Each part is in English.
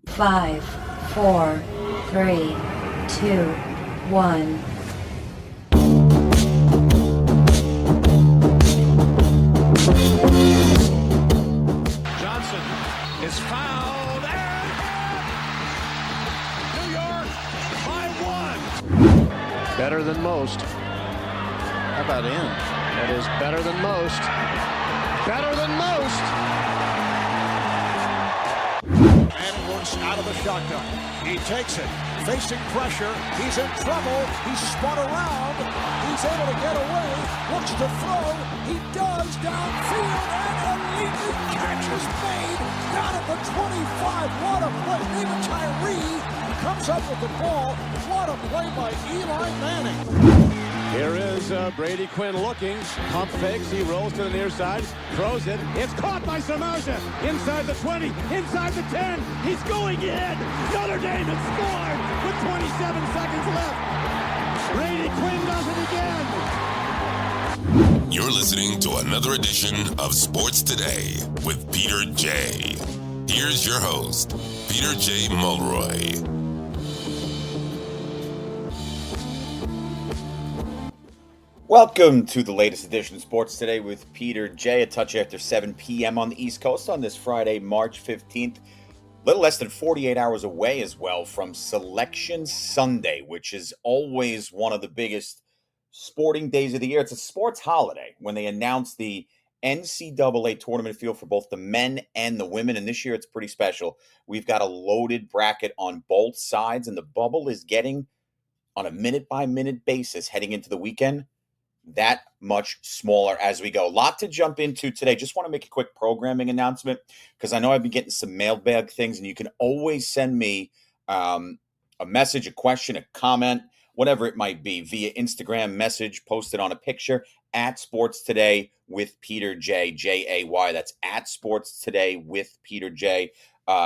5, 4, 3, 2, 1. Johnson is fouled and New York by one. Better than most. How about in? That is better than most. Better than most. Manning works out of the shotgun. He takes it, facing pressure. He's in trouble. He's spun around. He's able to get away. Looks to throw. He does downfield, and a leaping catch is made down at the 25. What a play. David Tyree comes up with the ball. What a play by Eli Manning. Here is Brady Quinn looking, pump fakes, he rolls to the near side, throws it, it's caught by Samardzija, inside the 20, inside the 10, he's going in, Notre Dame has scored with 27 seconds left, Brady Quinn does it again. You're listening to another edition of Sports Today with Peter J. Here's your host, Peter J. Mulroy. Welcome to the latest edition of Sports Today with Peter J. A touch after 7 p.m. on the East Coast on this Friday, March 15th. A little less than 48 hours away as well from Selection Sunday, which is always one of the biggest sporting days of the year. It's a sports holiday when they announce the NCAA Tournament field for both the men and the women. And this year it's pretty special. We've got a loaded bracket on both sides, and the bubble is getting, on a minute-by-minute basis heading into the weekend, that much smaller as we go. A lot to jump into today. Just want to make a quick programming announcement because I know I've been getting some mailbag things, and you can always send me a message, a question, a comment, whatever it might be, via Instagram message, posted on a picture at Sports Today with Peter J, J-A-Y. That's at Sports Today with Peter J.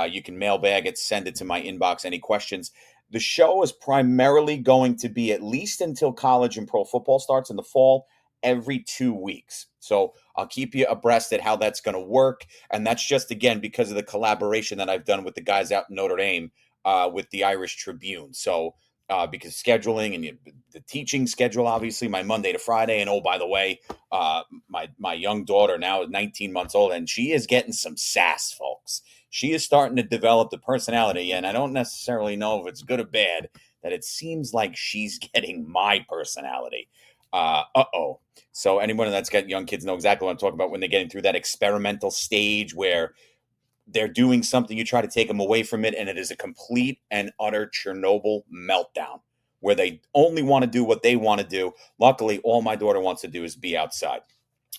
You can mailbag it, send it to my inbox, any questions. The show is primarily going to be, at least until college and pro football starts in the fall, every 2 weeks. So I'll keep you abreast at how that's going to work. And that's just, again, because of the collaboration that I've done with the guys out in Notre Dame with the Irish Tribune. So because scheduling and the teaching schedule, obviously, my Monday to Friday. And, oh, by the way, my young daughter now is 19 months old, and she is getting some sass, folks. She is starting to develop the personality, and I don't necessarily know if it's good or bad, that it seems like she's getting my personality. So anyone that's got young kids know exactly what I'm talking about when they're getting through that experimental stage where they're doing something, you try to take them away from it, and it is a complete and utter Chernobyl meltdown where they only want to do what they want to do. Luckily, all my daughter wants to do is be outside.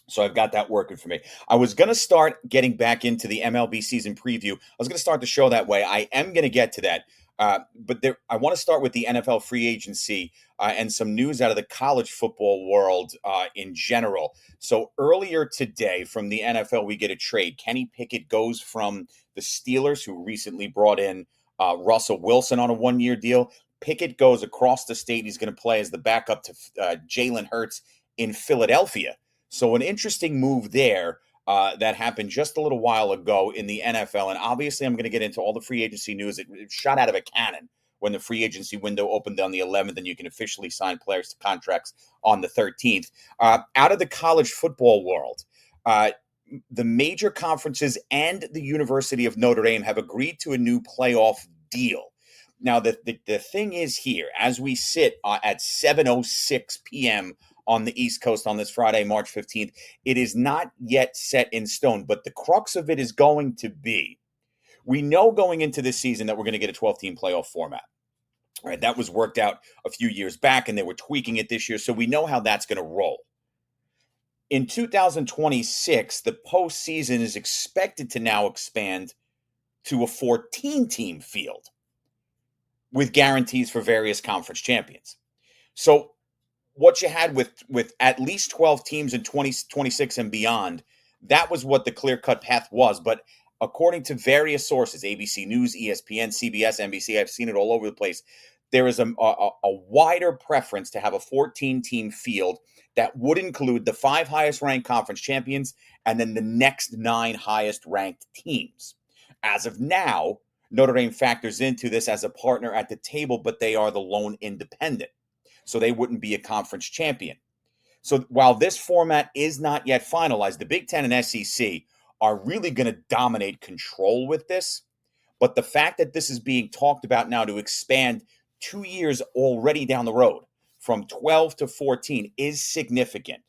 So I've got that working for me. I was going to start getting back into the MLB season preview. I was going to start the show that way. I am going to get to that. But I want to start with the NFL free agency and some news out of the college football world in general. So earlier today from the NFL, we get a trade. Kenny Pickett goes from the Steelers, who recently brought in Russell Wilson on a one-year deal. Pickett goes across the state. He's going to play as the backup to Jalen Hurts in Philadelphia. So an interesting move there that happened just a little while ago in the NFL. And obviously, I'm going to get into all the free agency news. It shot out of a cannon when the free agency window opened on the 11th, and you can officially sign players to contracts on the 13th. Out of the college football world, the major conferences and the University of Notre Dame have agreed to a new playoff deal. Now, the thing is here, as we sit at 7:06 p.m., on the East Coast on this Friday, March 15th. It is not yet set in stone, but the crux of it is going to be, we know going into this season that we're going to get a 12-team playoff format. All right, that was worked out a few years back, and they were tweaking it this year, so we know how that's going to roll. In 2026, the postseason is expected to now expand to a 14-team field with guarantees for various conference champions. So what you had with at least 12 teams in 2026 and beyond, that was what the clear-cut path was. But according to various sources, ABC News, ESPN, CBS, NBC, I've seen it all over the place, there is a wider preference to have a 14-team field that would include the 5 highest-ranked conference champions and then the next 9 highest-ranked teams. As of now, Notre Dame factors into this as a partner at the table, but they are the lone independent. So they wouldn't be a conference champion. So while this format is not yet finalized, the Big Ten and SEC are really going to dominate control with this. But the fact that this is being talked about now to expand 2 years already down the road from 12 to 14 is significant.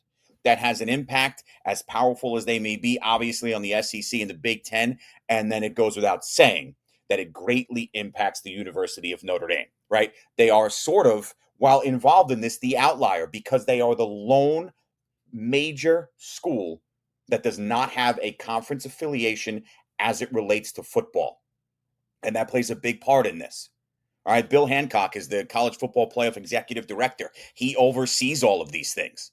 That has an impact, as powerful as they may be, obviously, on the SEC and the Big Ten. And then it goes without saying that it greatly impacts the University of Notre Dame, right? They are sort of, while involved in this, the outlier because they are the lone major school that does not have a conference affiliation as it relates to football. And that plays a big part in this. All right, Bill Hancock is the College Football Playoff Executive Director. He oversees all of these things.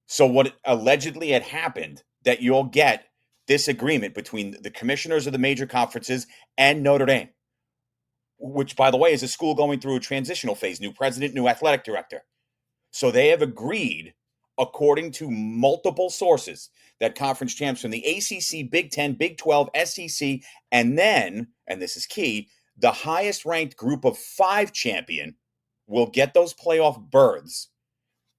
So what allegedly had happened, that you'll get this agreement between the commissioners of the major conferences and Notre Dame, which, by the way, is a school going through a transitional phase, new president, new athletic director. So they have agreed, according to multiple sources, that conference champs from the ACC, Big Ten, Big 12, SEC, and then, and this is key, the highest ranked group of 5 champion will get those playoff berths,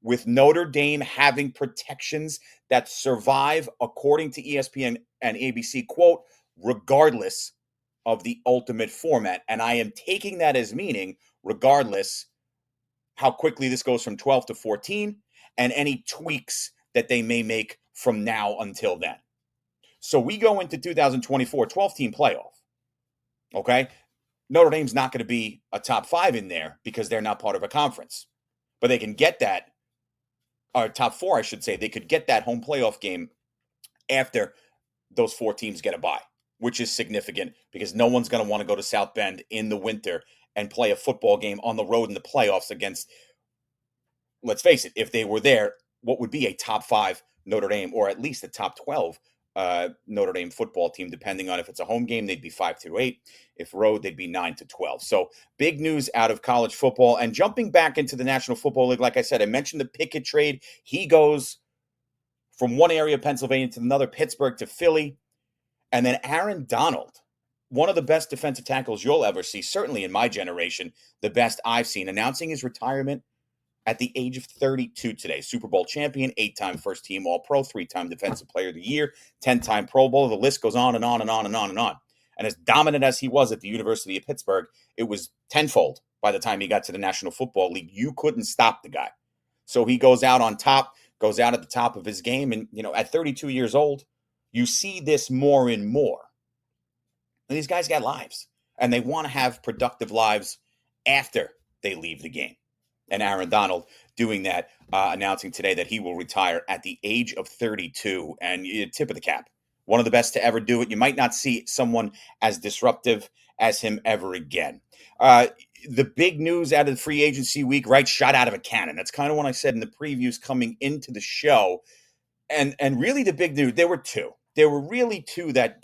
with Notre Dame having protections that survive, according to ESPN and ABC, quote, regardless of the ultimate format. And I am taking that as meaning regardless how quickly this goes from 12 to 14 and any tweaks that they may make from now until then. So we go into 2024, 12-team playoff, okay? Notre Dame's not going to be a top 5 in there because they're not part of a conference. But they can get that, or top 4, I should say, they could get that home playoff game after those 4 teams get a bye, which is significant because no one's going to want to go to South Bend in the winter and play a football game on the road in the playoffs against, let's face it, if they were there, what would be a top 5 Notre Dame, or at least a top 12 Notre Dame football team, depending on if it's a home game, they'd be 5-8. If road, they'd be 9-12. So big news out of college football. And jumping back into the National Football League, like I said, I mentioned the Pickett trade. He goes from one area of Pennsylvania to another, Pittsburgh to Philly. And then Aaron Donald, one of the best defensive tackles you'll ever see, certainly in my generation, the best I've seen, announcing his retirement at the age of 32 today. Super Bowl champion, 8-time first-team All-Pro, 3-time Defensive Player of the Year, 10-time Pro Bowler. The list goes on and on and on and on and on. And as dominant as he was at the University of Pittsburgh, it was tenfold by the time he got to the National Football League. You couldn't stop the guy. So he goes out on top, goes out at the top of his game. And, at 32 years old, you see this more and more. And these guys got lives, and they want to have productive lives after they leave the game. And Aaron Donald doing that, announcing today that he will retire at the age of 32. And tip of the cap. One of the best to ever do it. You might not see someone as disruptive as him ever again. The big news out of the free agency week, right? Shot out of a cannon. That's kind of what I said in the previews coming into the show. And really the big news, there were 2. There were really 2 that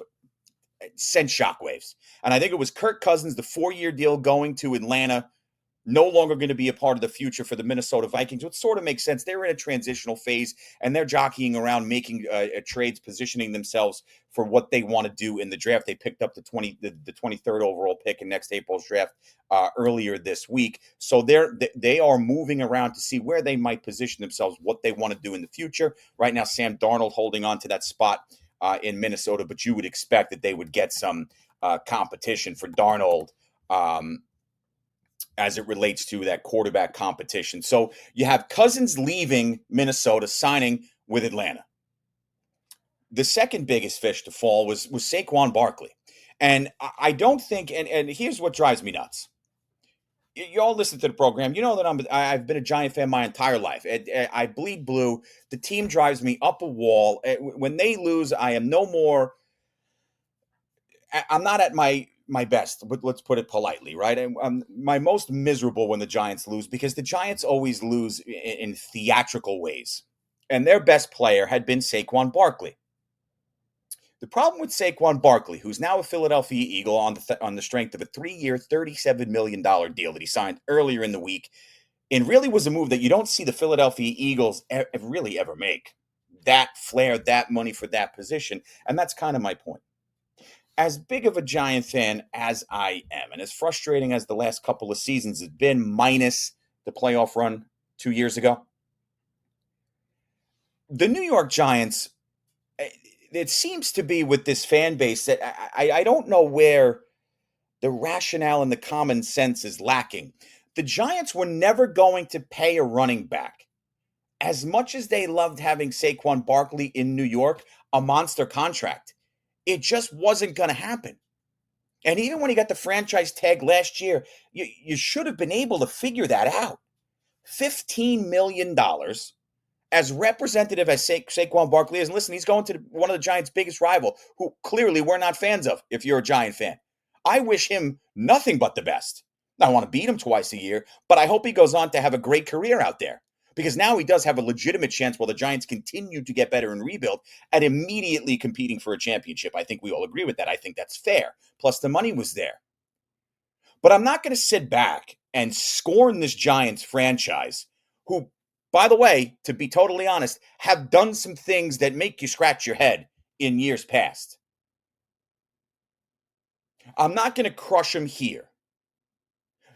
sent shockwaves. And I think it was Kirk Cousins, the 4-year deal going to Atlanta, no longer going to be a part of the future for the Minnesota Vikings, which sort of makes sense. They're in a transitional phase, and they're jockeying around, making trades, positioning themselves for what they want to do in the draft. They picked up the 23rd overall pick in next April's draft earlier this week. So they are moving around to see where they might position themselves, what they want to do in the future. Right now, Sam Darnold holding on to that spot in Minnesota, but you would expect that they would get some competition for Darnold as it relates to that quarterback competition. So you have Cousins leaving Minnesota, signing with Atlanta. The second biggest fish to fall was Saquon Barkley. And I don't think, and here's what drives me nuts. You all listen to the program. You know that I've been a Giant fan my entire life. I bleed blue. The team drives me up a wall. When they lose, I am no more. I'm not at my best, but let's put it politely, right? I'm my most miserable when the Giants lose, because the Giants always lose in theatrical ways. And their best player had been Saquon Barkley. The problem with Saquon Barkley, who's now a Philadelphia Eagle on the strength of a 3-year, $37 million deal that he signed earlier in the week, and really was a move that you don't see the Philadelphia Eagles really ever make. That flair, that money for that position. And that's kind of my point. as big of a Giant fan as I am, and as frustrating as the last couple of seasons has been, minus the playoff run 2 years ago, the New York Giants, it seems to be with this fan base that I don't know where the rationale and the common sense is lacking. The Giants were never going to pay a running back. As much as they loved having Saquon Barkley in New York, a monster contract, it just wasn't going to happen. And even when he got the franchise tag last year, you should have been able to figure that out. $15 million, as representative as Saquon Barkley is. And listen, he's going to one of the Giants' biggest rival, who clearly we're not fans of, if you're a Giant fan. I wish him nothing but the best. I want to beat him twice a year, but I hope he goes on to have a great career out there. Because now he does have a legitimate chance, while the Giants continue to get better and rebuild, at immediately competing for a championship. I think we all agree with that. I think that's fair. Plus, the money was there. But I'm not going to sit back and scorn this Giants franchise, who, by the way, to be totally honest, have done some things that make you scratch your head in years past. I'm not going to crush them here.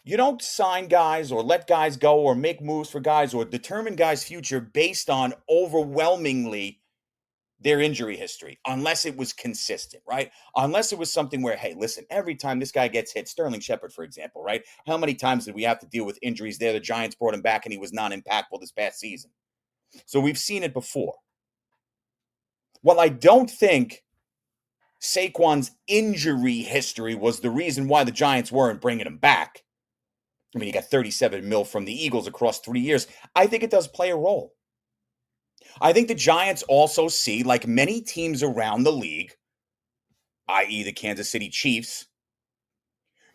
You don't sign guys or let guys go or make moves for guys or determine guys' future based on overwhelmingly their injury history, unless it was consistent, right? Unless it was something where, hey, listen, every time this guy gets hit, Sterling Shepard, for example, right? How many times did we have to deal with injuries there? The Giants brought him back and he was non-impactful this past season. So we've seen it before. Well, I don't think Saquon's injury history was the reason why the Giants weren't bringing him back. I mean, he got $37 million from the Eagles across 3 years. I think it does play a role. I think the Giants also see, like many teams around the league, i.e. the Kansas City Chiefs,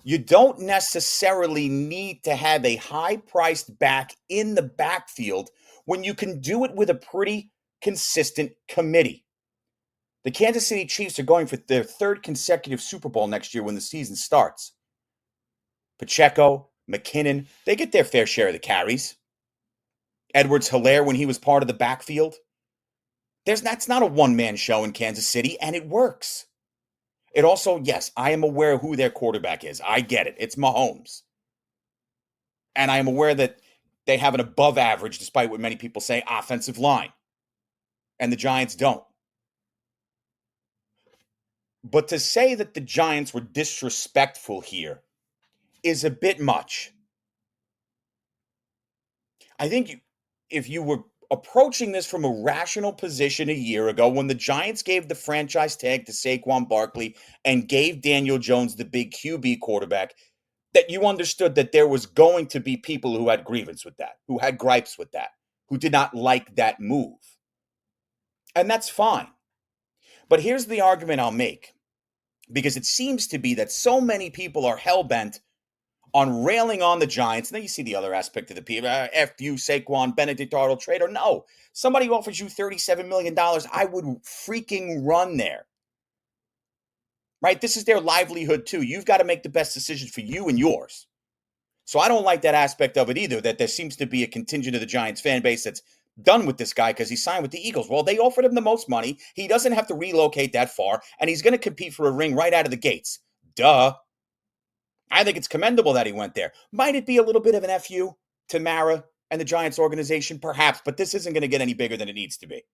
you don't necessarily need to have a high-priced back in the backfield when you can do it with a pretty consistent committee. The Kansas City Chiefs are going for their third consecutive Super Bowl next year when the season starts. Pacheco, McKinnon, they get their fair share of the carries. Edwards-Helaire, when he was part of the backfield. That's not a one-man show in Kansas City, and it works. It also, yes, I am aware of who their quarterback is. I get it. It's Mahomes. And I am aware that they have an above average, despite what many people say, offensive line. And the Giants don't. But to say that the Giants were disrespectful here is a bit much. I think if you were approaching this from a rational position a year ago, when the Giants gave the franchise tag to Saquon Barkley and gave Daniel Jones the big QB quarterback, that you understood that there was going to be people who had grievance with that, who had gripes with that, who did not like that move. And that's fine. But here's the argument I'll make, because it seems to be that so many people are hell-bent on railing on the Giants. And then you see the other aspect of the people. F you, Saquon, Benedict Arnold trader. No. Somebody offers you $37 million, I would freaking run there. Right? This is their livelihood too. You've got to make the best decision for you and yours. So I don't like that aspect of it either, that there seems to be a contingent of the Giants fan base that's done with this guy because he signed with the Eagles. Well, they offered him the most money. He doesn't have to relocate that far, and he's going to compete for a ring right out of the gates. Duh. I think it's commendable that he went there. Might it be a little bit of an FU to Mara and the Giants organization? Perhaps, but this isn't going to get any bigger than it needs to be.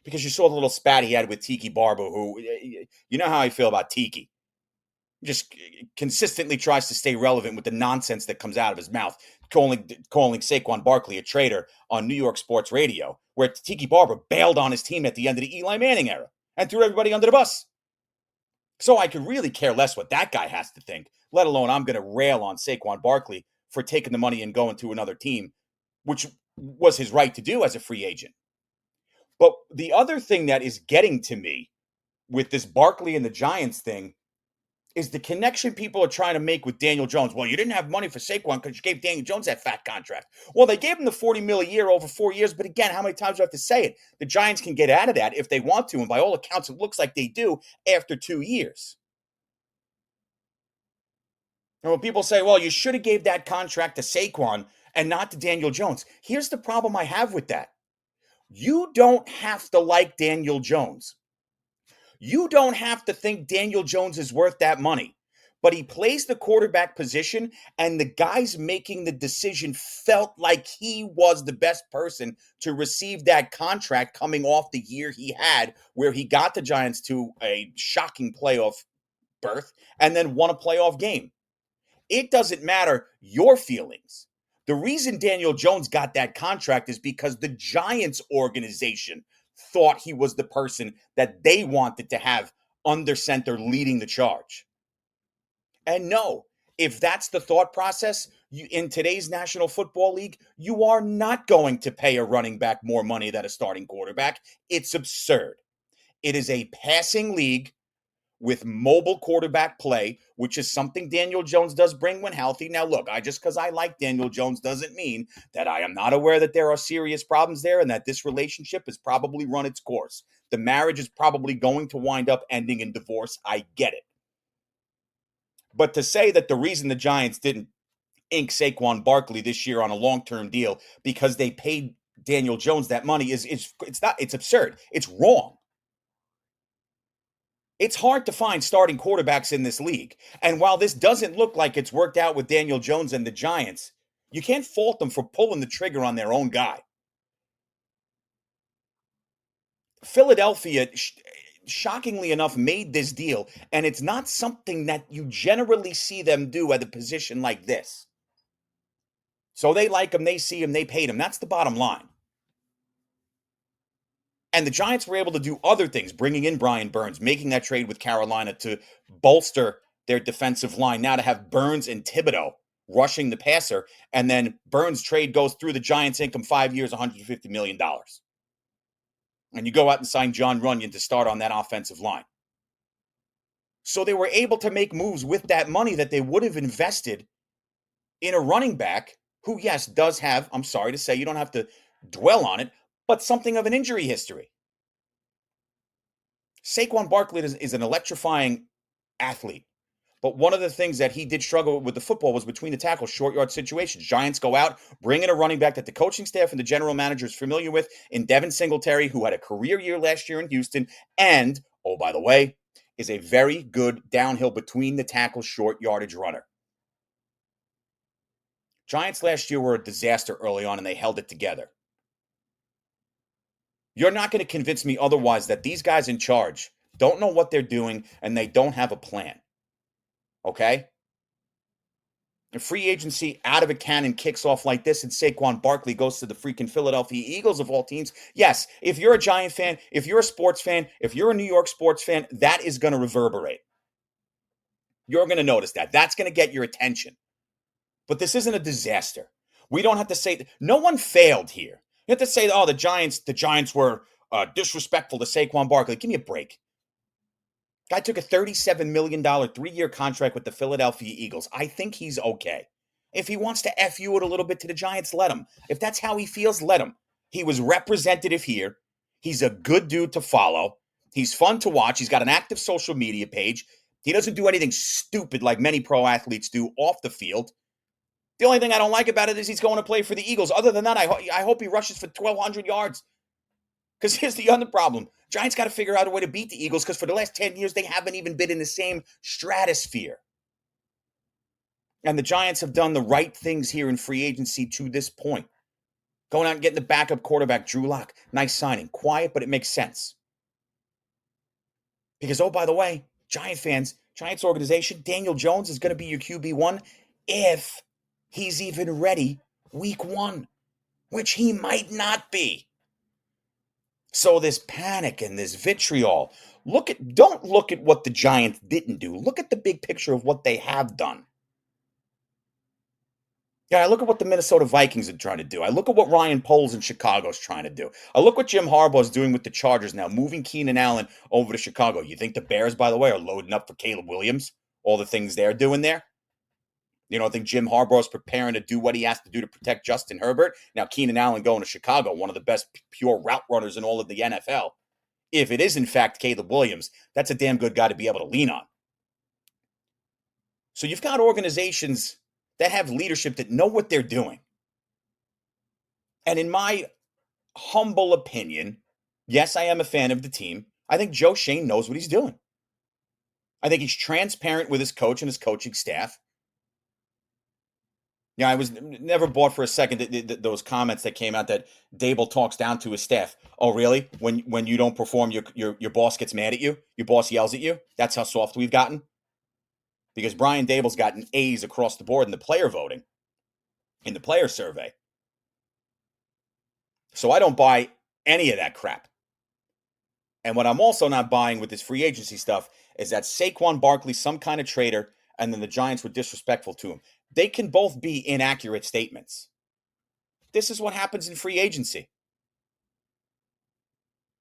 Because you saw the little spat he had with Tiki Barber, who, you know how I feel about Tiki. Just consistently tries to stay relevant with the nonsense that comes out of his mouth, calling Saquon Barkley a traitor on New York sports radio, where Tiki Barber bailed on his team at the end of the Eli Manning era and threw everybody under the bus. So I could really care less what that guy has to think, let alone I'm going to rail on Saquon Barkley for taking the money and going to another team, which was his right to do as a free agent. But the other thing that is getting to me with this Barkley and the Giants thing is the connection people are trying to make with Daniel Jones. Well, you didn't have money for Saquon because you gave Daniel Jones that fat contract. Well, they gave him the $40 million a year over 4 years, but again, how many times do I have to say it? The Giants can get out of that if they want to, and by all accounts, it looks like they do after 2 years. And when people say, well, you should have gave that contract to Saquon and not to Daniel Jones, here's the problem I have with that. You don't have to like Daniel Jones. You don't have to think Daniel Jones is worth that money. But he plays the quarterback position, and the guys making the decision felt like he was the best person to receive that contract coming off the year he had, where he got the Giants to a shocking playoff berth and then won a playoff game. It doesn't matter your feelings. The reason Daniel Jones got that contract is because the Giants organization thought he was the person that they wanted to have under center leading the charge. And no, if that's the thought process, in today's National Football League, you are not going to pay a running back more money than a starting quarterback. It's absurd. It is a passing league with mobile quarterback play, which is something Daniel Jones does bring when healthy. Now, look, just because I like Daniel Jones doesn't mean that I am not aware that there are serious problems there and that this relationship has probably run its course. The marriage is probably going to wind up ending in divorce. I get it. But to say that the reason the Giants didn't ink Saquon Barkley this year on a long-term deal because they paid Daniel Jones that money it's absurd. It's wrong. It's hard to find starting quarterbacks in this league. And while this doesn't look like it's worked out with Daniel Jones and the Giants, you can't fault them for pulling the trigger on their own guy. Philadelphia, shockingly enough, made this deal, and it's not something that you generally see them do at a position like this. So they like him, they see him, they paid him. That's the bottom line. And the Giants were able to do other things, bringing in Brian Burns, making that trade with Carolina to bolster their defensive line. Now to have Burns and Thibodeau rushing the passer, and then Burns' trade goes through the Giants' income 5 years, $150 million. And you go out and sign John Runyon to start on that offensive line. So they were able to make moves with that money that they would have invested in a running back who, yes, does have, I'm sorry to say, you don't have to dwell on it, but something of an injury history. Saquon Barkley is an electrifying athlete. But one of the things that he did struggle with the football was between the tackles, short yard situations. Giants go out, bring in a running back that the coaching staff and the general manager is familiar with in Devin Singletary, who had a career year last year in Houston, and, oh, by the way, is a very good downhill between the tackles, short yardage runner. Giants last year were a disaster early on, and they held it together. You're not going to convince me otherwise that these guys in charge don't know what they're doing and they don't have a plan. Okay? A free agency out of a cannon kicks off like this, and Saquon Barkley goes to the freaking Philadelphia Eagles of all teams. Yes, if you're a Giant fan, if you're a sports fan, if you're a New York sports fan, that is going to reverberate. You're going to notice that. That's going to get your attention. But this isn't a disaster. We don't have to say, no one failed here. You have to say, oh, the Giants were disrespectful to Saquon Barkley. Give me a break. Guy took a $37 million 3-year contract with the Philadelphia Eagles. I think he's okay. If he wants to F you it a little bit to the Giants, let him. If that's how he feels, let him. He was representative here. He's a good dude to follow. He's fun to watch. He's got an active social media page. He doesn't do anything stupid like many pro athletes do off the field. The only thing I don't like about it is he's going to play for the Eagles. Other than that, I hope he rushes for 1,200 yards. Because here's the other problem. Giants got to figure out a way to beat the Eagles because for the last 10 years, they haven't even been in the same stratosphere. And the Giants have done the right things here in free agency to this point. Going out and getting the backup quarterback, Drew Lock. Nice signing. Quiet, but it makes sense. Because, oh, by the way, Giant fans, Giants organization, Daniel Jones is going to be your QB1 if he's even ready week 1, which he might not be. So this panic and this vitriol, don't look at what the Giants didn't do. Look at the big picture of what they have done. Yeah, I look at what the Minnesota Vikings are trying to do. I look at what Ryan Poles in Chicago is trying to do. I look what Jim Harbaugh is doing with the Chargers now, moving Keenan Allen over to Chicago. You think the Bears, by the way, are loading up for Caleb Williams? All the things they're doing there? You don't think Jim Harbaugh is preparing to do what he has to do to protect Justin Herbert? Now, Keenan Allen going to Chicago, one of the best pure route runners in all of the NFL. If it is, in fact, Caleb Williams, that's a damn good guy to be able to lean on. So you've got organizations that have leadership that know what they're doing. And in my humble opinion, yes, I am a fan of the team. I think Joe Shane knows what he's doing. I think he's transparent with his coach and his coaching staff. Yeah, I was never bought for a second those comments that came out that Dable talks down to his staff. Oh, really? When you don't perform, your boss gets mad at you. Your boss yells at you. That's how soft we've gotten. Because Brian Dable's gotten A's across the board in the player voting, in the player survey. So I don't buy any of that crap. And what I'm also not buying with this free agency stuff is that Saquon Barkley's some kind of traitor, and then the Giants were disrespectful to him. They can both be inaccurate statements. This is what happens in free agency.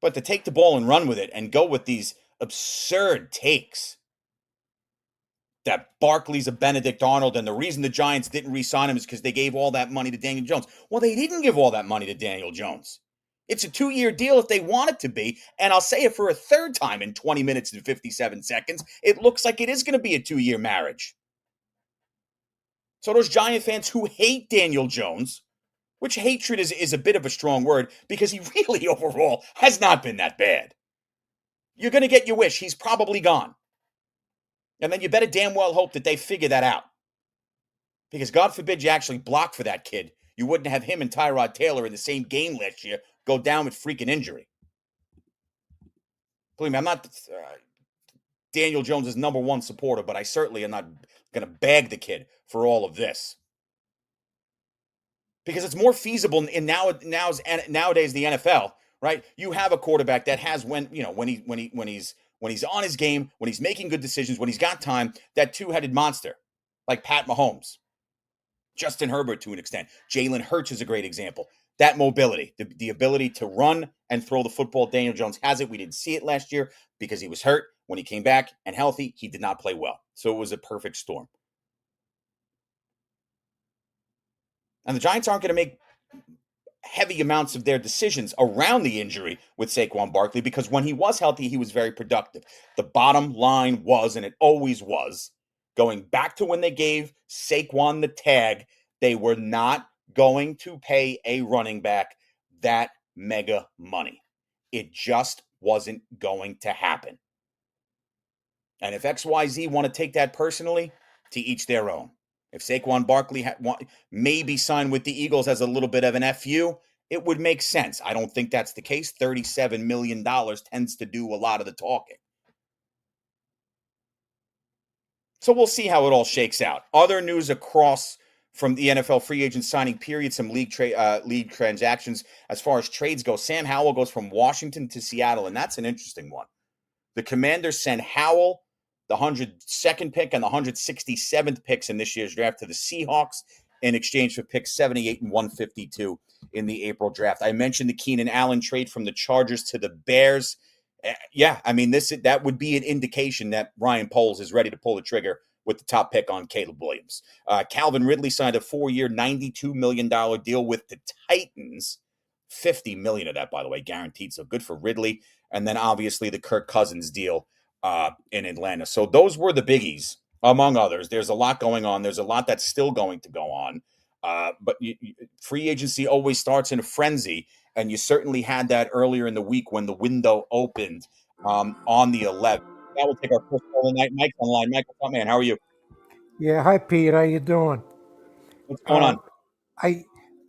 But to take the ball and run with it and go with these absurd takes that Barkley's a Benedict Arnold and the reason the Giants didn't re-sign him is because they gave all that money to Daniel Jones. Well, they didn't give all that money to Daniel Jones. It's a 2-year deal if they want it to be, and I'll say it for a third time in 20 minutes and 57 seconds. It looks like it is going to be a 2-year marriage. So those Giant fans who hate Daniel Jones, which hatred is a bit of a strong word because he really overall has not been that bad. You're going to get your wish. He's probably gone. And then you better damn well hope that they figure that out. Because God forbid you actually block for that kid. You wouldn't have him and Tyrod Taylor in the same game last year go down with freaking injury. Believe me, I'm not Daniel Jones' number one supporter, but I certainly am not going to bag the kid for all of this. Because it's more feasible in nowadays the NFL, right? You have a quarterback that has when he's on his game, when he's making good decisions, when he's got time, that two-headed monster like Pat Mahomes, Justin Herbert to an extent, Jalen Hurts is a great example. That mobility, the ability to run and throw the football, Daniel Jones has it. We didn't see it last year because he was hurt. When he came back and healthy, he did not play well. So it was a perfect storm. And the Giants aren't going to make heavy amounts of their decisions around the injury with Saquon Barkley because when he was healthy, he was very productive. The bottom line was, and it always was, going back to when they gave Saquon the tag, they were not going to pay a running back that mega money. It just wasn't going to happen. And if XYZ want to take that personally, to each their own. If Saquon Barkley maybe signed with the Eagles as a little bit of an FU, it would make sense. I don't think that's the case. $37 million tends to do a lot of the talking. So we'll see how it all shakes out. Other news across from the NFL free agent signing period, some league transactions. As far as trades go, Sam Howell goes from Washington to Seattle, and that's an interesting one. The Commanders send Howell, the 102nd pick and the 167th picks in this year's draft to the Seahawks in exchange for picks 78 and 152 in the April draft. I mentioned the Keenan Allen trade from the Chargers to the Bears. Yeah, I mean, that would be an indication that Ryan Poles is ready to pull the trigger with the top pick on Caleb Williams. Calvin Ridley signed a 4-year, $92 million deal with the Titans. $50 million of that, by the way, guaranteed. So good for Ridley. And then obviously the Kirk Cousins deal in Atlanta. So those were the biggies, among others. There's a lot going on. There's a lot that's still going to go on. But free agency always starts in a frenzy. And you certainly had that earlier in the week when the window opened on the 11th. That will take our first call tonight. Mike's online. Mike, what's up, man? How are you? Yeah, hi Pete. How you doing? What's going on? I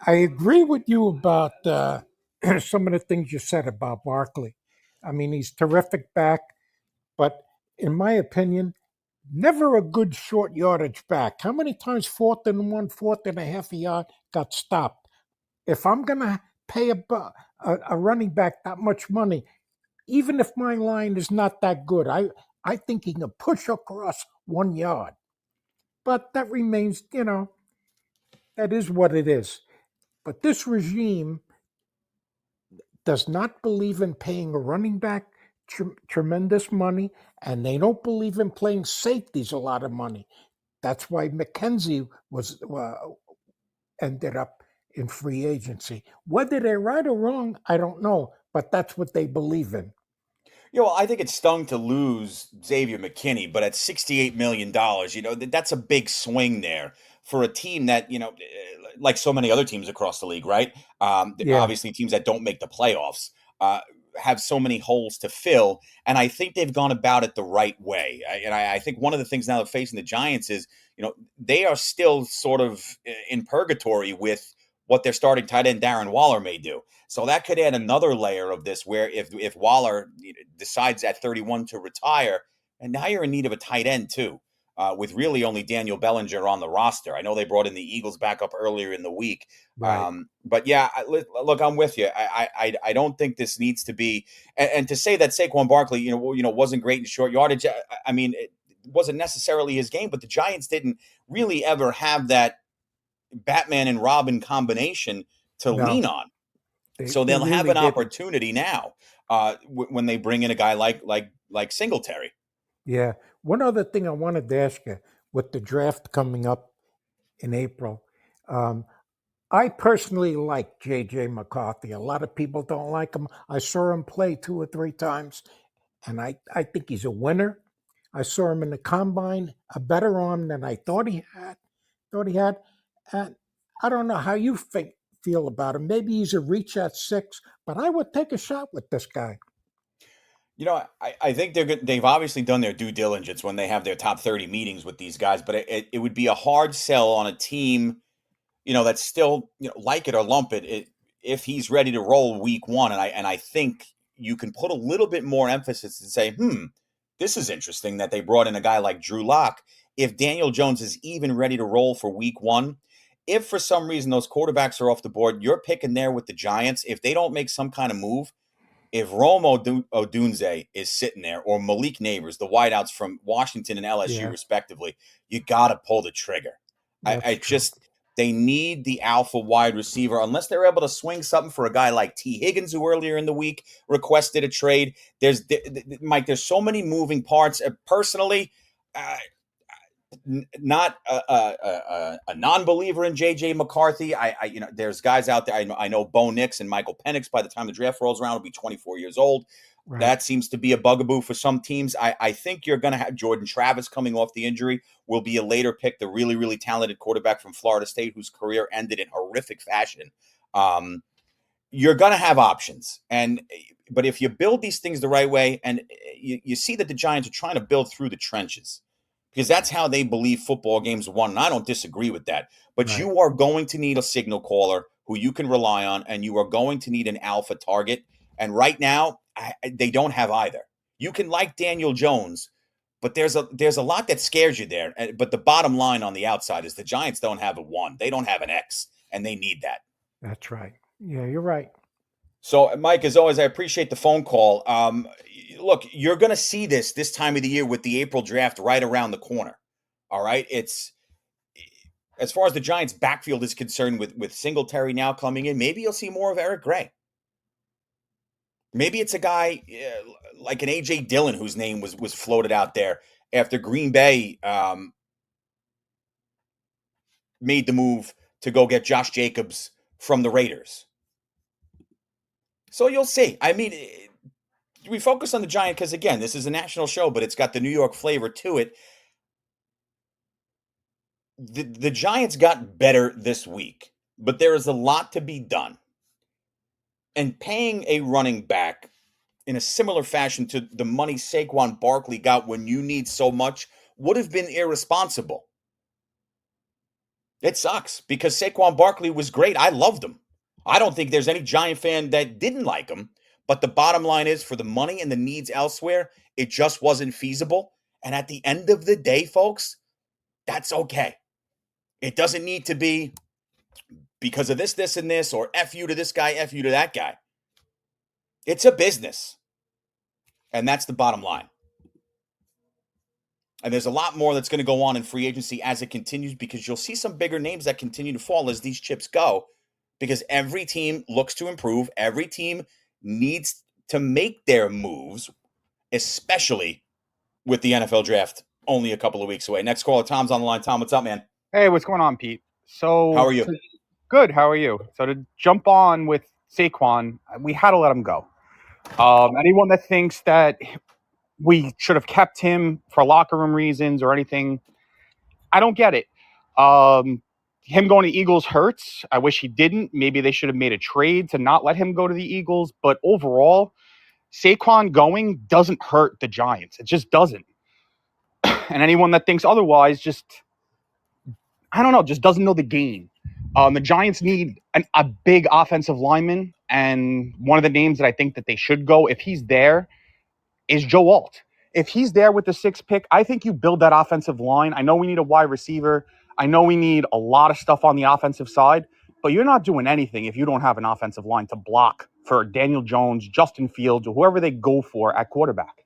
I agree with you about some of the things you said about Barkley. I mean, he's terrific back, but in my opinion, never a good short yardage back. How many times 4th and 1, 4.5 yard got stopped? If I'm gonna pay a running back that much money, even if my line is not that good, I think he can push across 1 yard. But that remains, that is what it is. But this regime does not believe in paying a running back tremendous money, and they don't believe in playing safeties a lot of money. That's why McKenzie was ended up in free agency. Whether they're right or wrong, I don't know, but that's what they believe in. I think it stung to lose Xavier McKinney, but at $68 million, that's a big swing there for a team that, like so many other teams across the league, right? Yeah. Obviously teams that don't make the playoffs. have so many holes to fill, and I think they've gone about it the right way. I think one of the things now they're facing the Giants is, they are still sort of in purgatory with what their starting tight end Darren Waller may do. So that could add another layer of this, where if Waller decides at 31 to retire, and now you're in need of a tight end too, with really only Daniel Bellinger on the roster. I know they brought in the Eagles back up earlier in the week. Right. But yeah, look, I'm with you. I don't think this needs to be, and to say that Saquon Barkley, wasn't great in short yardage. I mean, it wasn't necessarily his game, but the Giants didn't really ever have that Batman and Robin combination to lean No, on. they So they they'll have really an didn't. opportunity now when they bring in a guy like Singletary. Yeah. One other thing I wanted to ask you, with the draft coming up in April, um, I personally like J.J. McCarthy. A lot of people don't like him. I saw him play 2 or 3 times, and I think he's a winner. I saw him in the combine, a better arm than I thought he had. And I don't know how you feel about him. Maybe he's a reach at 6, but I would take a shot with this guy. I think they've obviously done their due diligence when they have their top 30 meetings with these guys, but it would be a hard sell on a team, that's still, like it or lump it, if he's ready to roll week one. And I think you can put a little bit more emphasis and say, this is interesting that they brought in a guy like Drew Lock. If Daniel Jones is even ready to roll for week one, if for some reason those quarterbacks are off the board, you're picking there with the Giants. If they don't make some kind of move, if Rome Odunze is sitting there, or Malik Neighbors, the wideouts from Washington and LSU Yeah, respectively, you got to pull the trigger. that's I true. just, they need the alpha wide receiver, unless they're able to swing something for a guy like T. Higgins, who earlier in the week requested a trade. Mike, there's so many moving parts. Personally, not a non-believer in JJ McCarthy. There's guys out there. I know Bo Nix and Michael Penix, by the time the draft rolls around, will be 24 years old. Right. That seems to be a bugaboo for some teams. I think you're going to have Jordan Travis coming off the injury, will be a later pick, the really, really talented quarterback from Florida State, whose career ended in horrific fashion. You're going to have options. But if you build these things the right way, and you see that the Giants are trying to build through the trenches, because that's how they believe football games are won. And I don't disagree with that. But Right. you are going to need a signal caller who you can rely on, and you are going to need an alpha target. And right now, they don't have either. You can like Daniel Jones, but there's a lot that scares you there. But the bottom line on the outside is the Giants don't have a 1. They don't have an X, and they need that. That's right. Yeah, you're right. So, Mike, as always, I appreciate the phone call. Look, you're going to see this time of the year with the April draft right around the corner. All right, it's, as far as the Giants' backfield is concerned, with Singletary now coming in, maybe you'll see more of Eric Gray. Maybe it's a guy like an A.J. Dillon, whose name was floated out there after Green Bay made the move to go get Josh Jacobs from the Raiders. So you'll see. I mean, we focus on the Giant because, again, this is a national show, but it's got the New York flavor to it. The Giants got better this week, but there is a lot to be done. And paying a running back in a similar fashion to the money Saquon Barkley got when you need so much would have been irresponsible. It sucks because Saquon Barkley was great. I loved him. I don't think there's any Giant fan that didn't like him. But the bottom line is, for the money and the needs elsewhere, it just wasn't feasible. And at the end of the day, folks, that's okay. It doesn't need to be because of this, and this, or F you to this guy, F you to that guy. It's a business. And that's the bottom line. And there's a lot more that's going to go on in free agency as it continues, because you'll see some bigger names that continue to fall as these chips go, because every team looks to improve. Every team needs to make their moves, especially with the NFL draft only a couple of weeks away. Next caller, Tom's on the line. Tom, what's up, man? Hey, what's going on, Pete? So, How are you? Good. How are you? So to jump on with Saquon, we had to let him go. Anyone that thinks that we should have kept him for locker room reasons or anything, I don't get it. Him going to Eagles hurts. I wish he didn't. Maybe they should have made a trade to not let him go to the Eagles. But overall, Saquon going doesn't hurt the Giants. It just doesn't. And anyone that thinks otherwise just, I don't know, just doesn't know the game. The Giants need a big offensive lineman, and one of the names that I think that they should go, if he's there, is Joe Alt. If he's there with the 6th pick, I think you build that offensive line. I know we need a wide receiver. I know we need a lot of stuff on the offensive side, but you're not doing anything if you don't have an offensive line to block for Daniel Jones, Justin Fields, or whoever they go for at quarterback.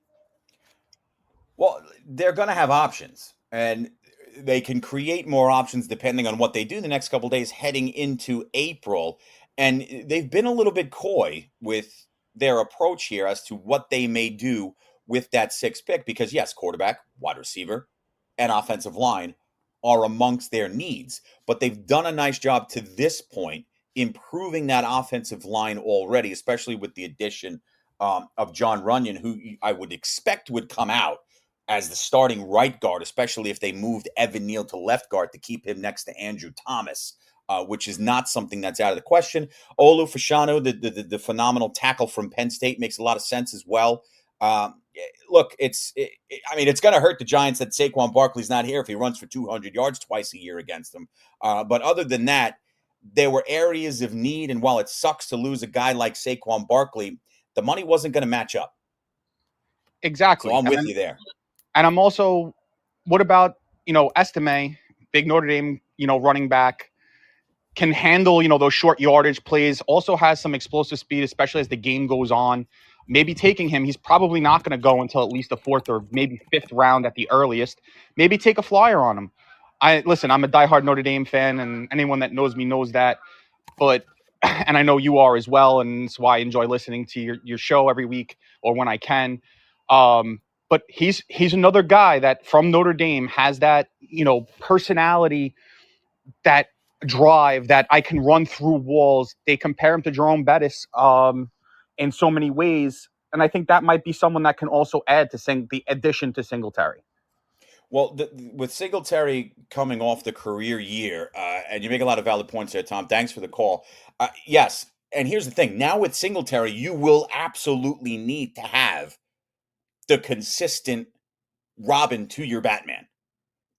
Well, they're going to have options, and they can create more options depending on what they do the next couple of days heading into April. And they've been a little bit coy with their approach here as to what they may do with that 6th pick, because yes, quarterback, wide receiver, and offensive line are amongst their needs, but they've done a nice job to this point improving that offensive line already, especially with the addition of John Runyon, who I would expect would come out as the starting right guard, especially if they moved Evan Neal to left guard to keep him next to Andrew Thomas, which is not something that's out of the question. Olu Fashanu, the phenomenal tackle from Penn State, makes a lot of sense as well. Look, it's going to hurt the Giants that Saquon Barkley's not here if he runs for 200 yards twice a year against them. But other than that, there were areas of need, and while it sucks to lose a guy like Saquon Barkley, the money wasn't going to match up. Exactly. So I'm with you there. And I'm also, what about, Estime, big Notre Dame, running back, can handle, those short yardage plays, also has some explosive speed, especially as the game goes on. Maybe taking him, he's probably not going to go until at least the 4th or maybe 5th round at the earliest. Maybe take a flyer on him. Listen, I'm a diehard Notre Dame fan, and anyone that knows me knows that. But, and I know you are as well, and that's why I enjoy listening to your show every week or when I can. But he's another guy that from Notre Dame has that, personality, that drive, that I can run through walls. They compare him to Jerome Bettis in so many ways. And I think that might be someone that can also add to the addition to Singletary. Well, with Singletary coming off the career year, and you make a lot of valid points there, Tom. Thanks for the call. Yes, and here's the thing. Now with Singletary, you will absolutely need to have the consistent Robin to your Batman,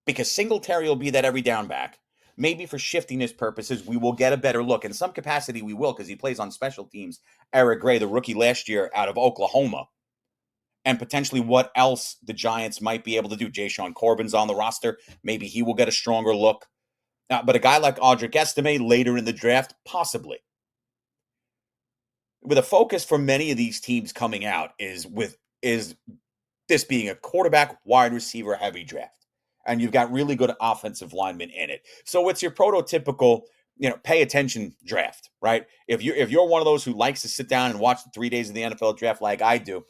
because Singletary will be that every down back. Maybe for shiftiness purposes, we will get a better look. In some capacity, we will, because he plays on special teams. Eric Gray, the rookie last year out of Oklahoma, and potentially what else the Giants might be able to do. Jayshon Corbin's on the roster. Maybe he will get a stronger look. But a guy like Audric Estime later in the draft, possibly. With a focus for many of these teams coming out is this being a quarterback, wide receiver heavy draft. And you've got really good offensive linemen in it. So it's your prototypical, pay attention draft, right? If you're one of those who likes to sit down and watch the 3 days of the NFL draft like I do,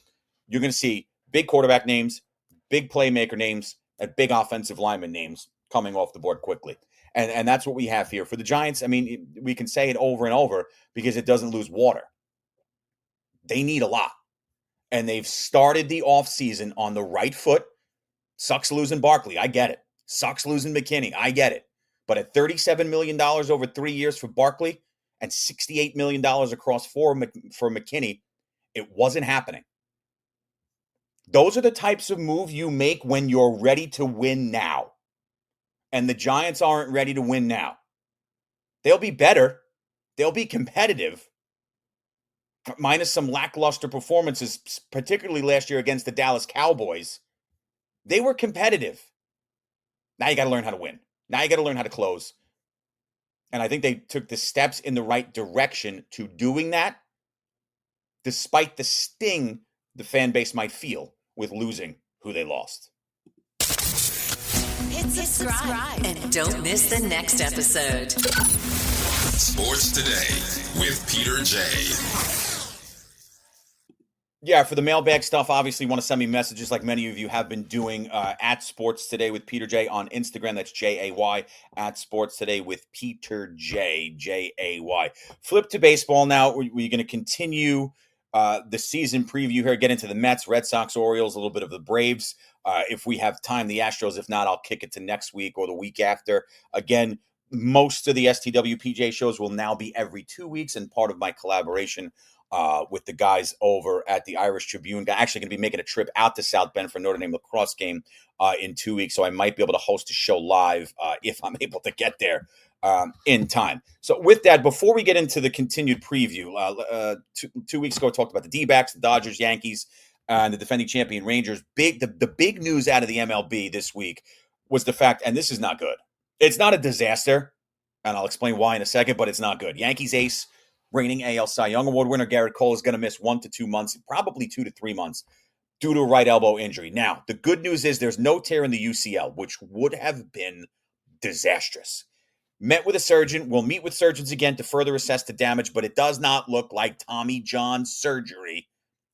you're going to see big quarterback names, big playmaker names, and big offensive lineman names coming off the board quickly. And that's what we have here. For the Giants, I mean, we can say it over and over because it doesn't lose water. They need a lot. And they've started the offseason on the right foot. Sucks losing Barkley. I get it. Sucks losing McKinney. I get it. But at $37 million over 3 years for Barkley and $68 million across 4 for McKinney, it wasn't happening. Those are the types of move you make when you're ready to win now. And the Giants aren't ready to win now. They'll be better. They'll be competitive. Minus some lackluster performances, particularly last year against the Dallas Cowboys. They were competitive. Now you got to learn how to win. Now you got to learn how to close. And I think they took the steps in the right direction to doing that, despite the sting the fan base might feel with losing who they lost. Hit subscribe and don't miss the next episode. Sports Today with Peter J. Yeah, for the mailbag stuff, obviously want to send me messages like many of you have been doing at Sports Today with Peter J on Instagram. That's Jay, at Sports Today with Peter J, Jay. Flip to baseball now. We're going to continue the season preview here, get into the Mets, Red Sox, Orioles, a little bit of the Braves. If we have time, the Astros. If not, I'll kick it to next week or the week after. Again, most of the STWPJ shows will now be every 2 weeks and part of my collaboration with the guys over at the Irish Tribune. Actually going to be making a trip out to South Bend for Notre Dame lacrosse game in 2 weeks, so I might be able to host a show live if I'm able to get there in time. So with that, before we get into the continued preview, 2 weeks ago I talked about the D-backs, the Dodgers, Yankees, and the defending champion Rangers. The big news out of the MLB this week was the fact, and this is not good. It's not a disaster, and I'll explain why in a second, but it's not good. Yankees ace, reigning AL Cy Young Award winner Garrett Cole is going to miss 1 to 2 months, probably 2 to 3 months, due to a right elbow injury. Now, the good news is there's no tear in the UCL, which would have been disastrous. Met with a surgeon. We'll meet with surgeons again to further assess the damage, but it does not look like Tommy John surgery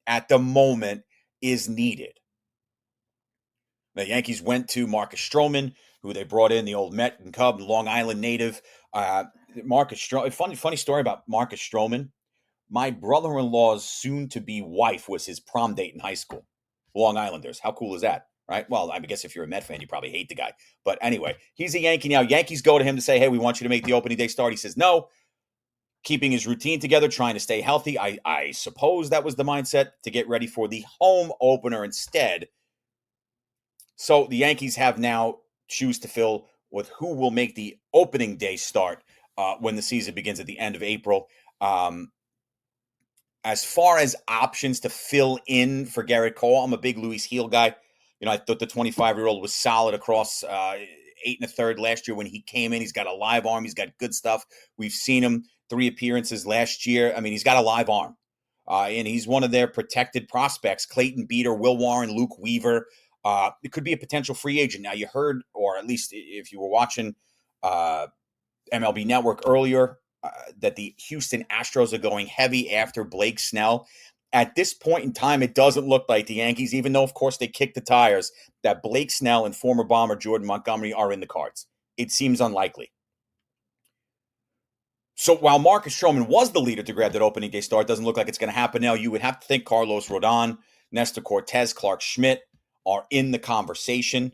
at the moment is needed. The Yankees went to Marcus Stroman, who they brought in, the old Met and Cub, Long Island native. Marcus Stroman, funny story about Marcus Stroman. My brother-in-law's soon-to-be wife was his prom date in high school. Long Islanders. How cool is that? Right? Well, I guess if you're a Met fan, you probably hate the guy. But anyway, he's a Yankee now. Yankees go to him to say, hey, we want you to make the opening day start. He says no. Keeping his routine together, trying to stay healthy. I suppose that was the mindset to get ready for the home opener instead. So the Yankees have now shoes to fill with who will make the opening day start when the season begins at the end of April. As far as options to fill in for Garrett Cole, I'm a big Luis Heel guy. I thought the 25-year-old was solid across 8 1/3 last year when he came in. He's got a live arm. He's got good stuff. We've seen him 3 appearances last year. I mean, he's got a live arm. And he's one of their protected prospects. Clayton Beater, Will Warren, Luke Weaver. It could be a potential free agent. Now, you heard, or at least if you were watching MLB Network earlier, that the Houston Astros are going heavy after Blake Snell. At this point in time, it doesn't look like the Yankees, even though, of course, they kicked the tires, that Blake Snell and former Bomber Jordan Montgomery are in the cards. It seems unlikely. So while Marcus Stroman was the leader to grab that opening day start, it doesn't look like it's going to happen now. You would have to think Carlos Rodon, Nestor Cortez, Clark Schmidt are in the conversation.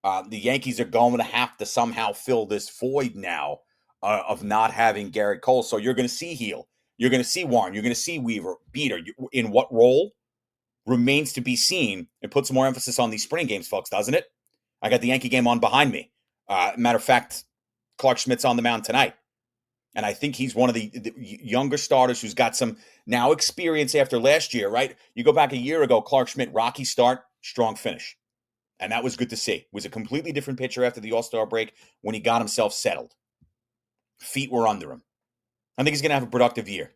The Yankees are going to have to somehow fill this void now of not having Garrett Cole. So you're going to see Heel. You're going to see Warren. You're going to see Weaver, Beater. In what role remains to be seen, and puts more emphasis on these spring games, folks, doesn't it? I got the Yankee game on behind me. Matter of fact, Clark Schmidt's on the mound tonight. And I think he's one of the younger starters who's got some now experience after last year, right? You go back a year ago, Clark Schmidt, rocky start, strong finish. And that was good to see. It was a completely different pitcher after the All-Star break when he got himself settled. Feet were under him. I think he's going to have a productive year.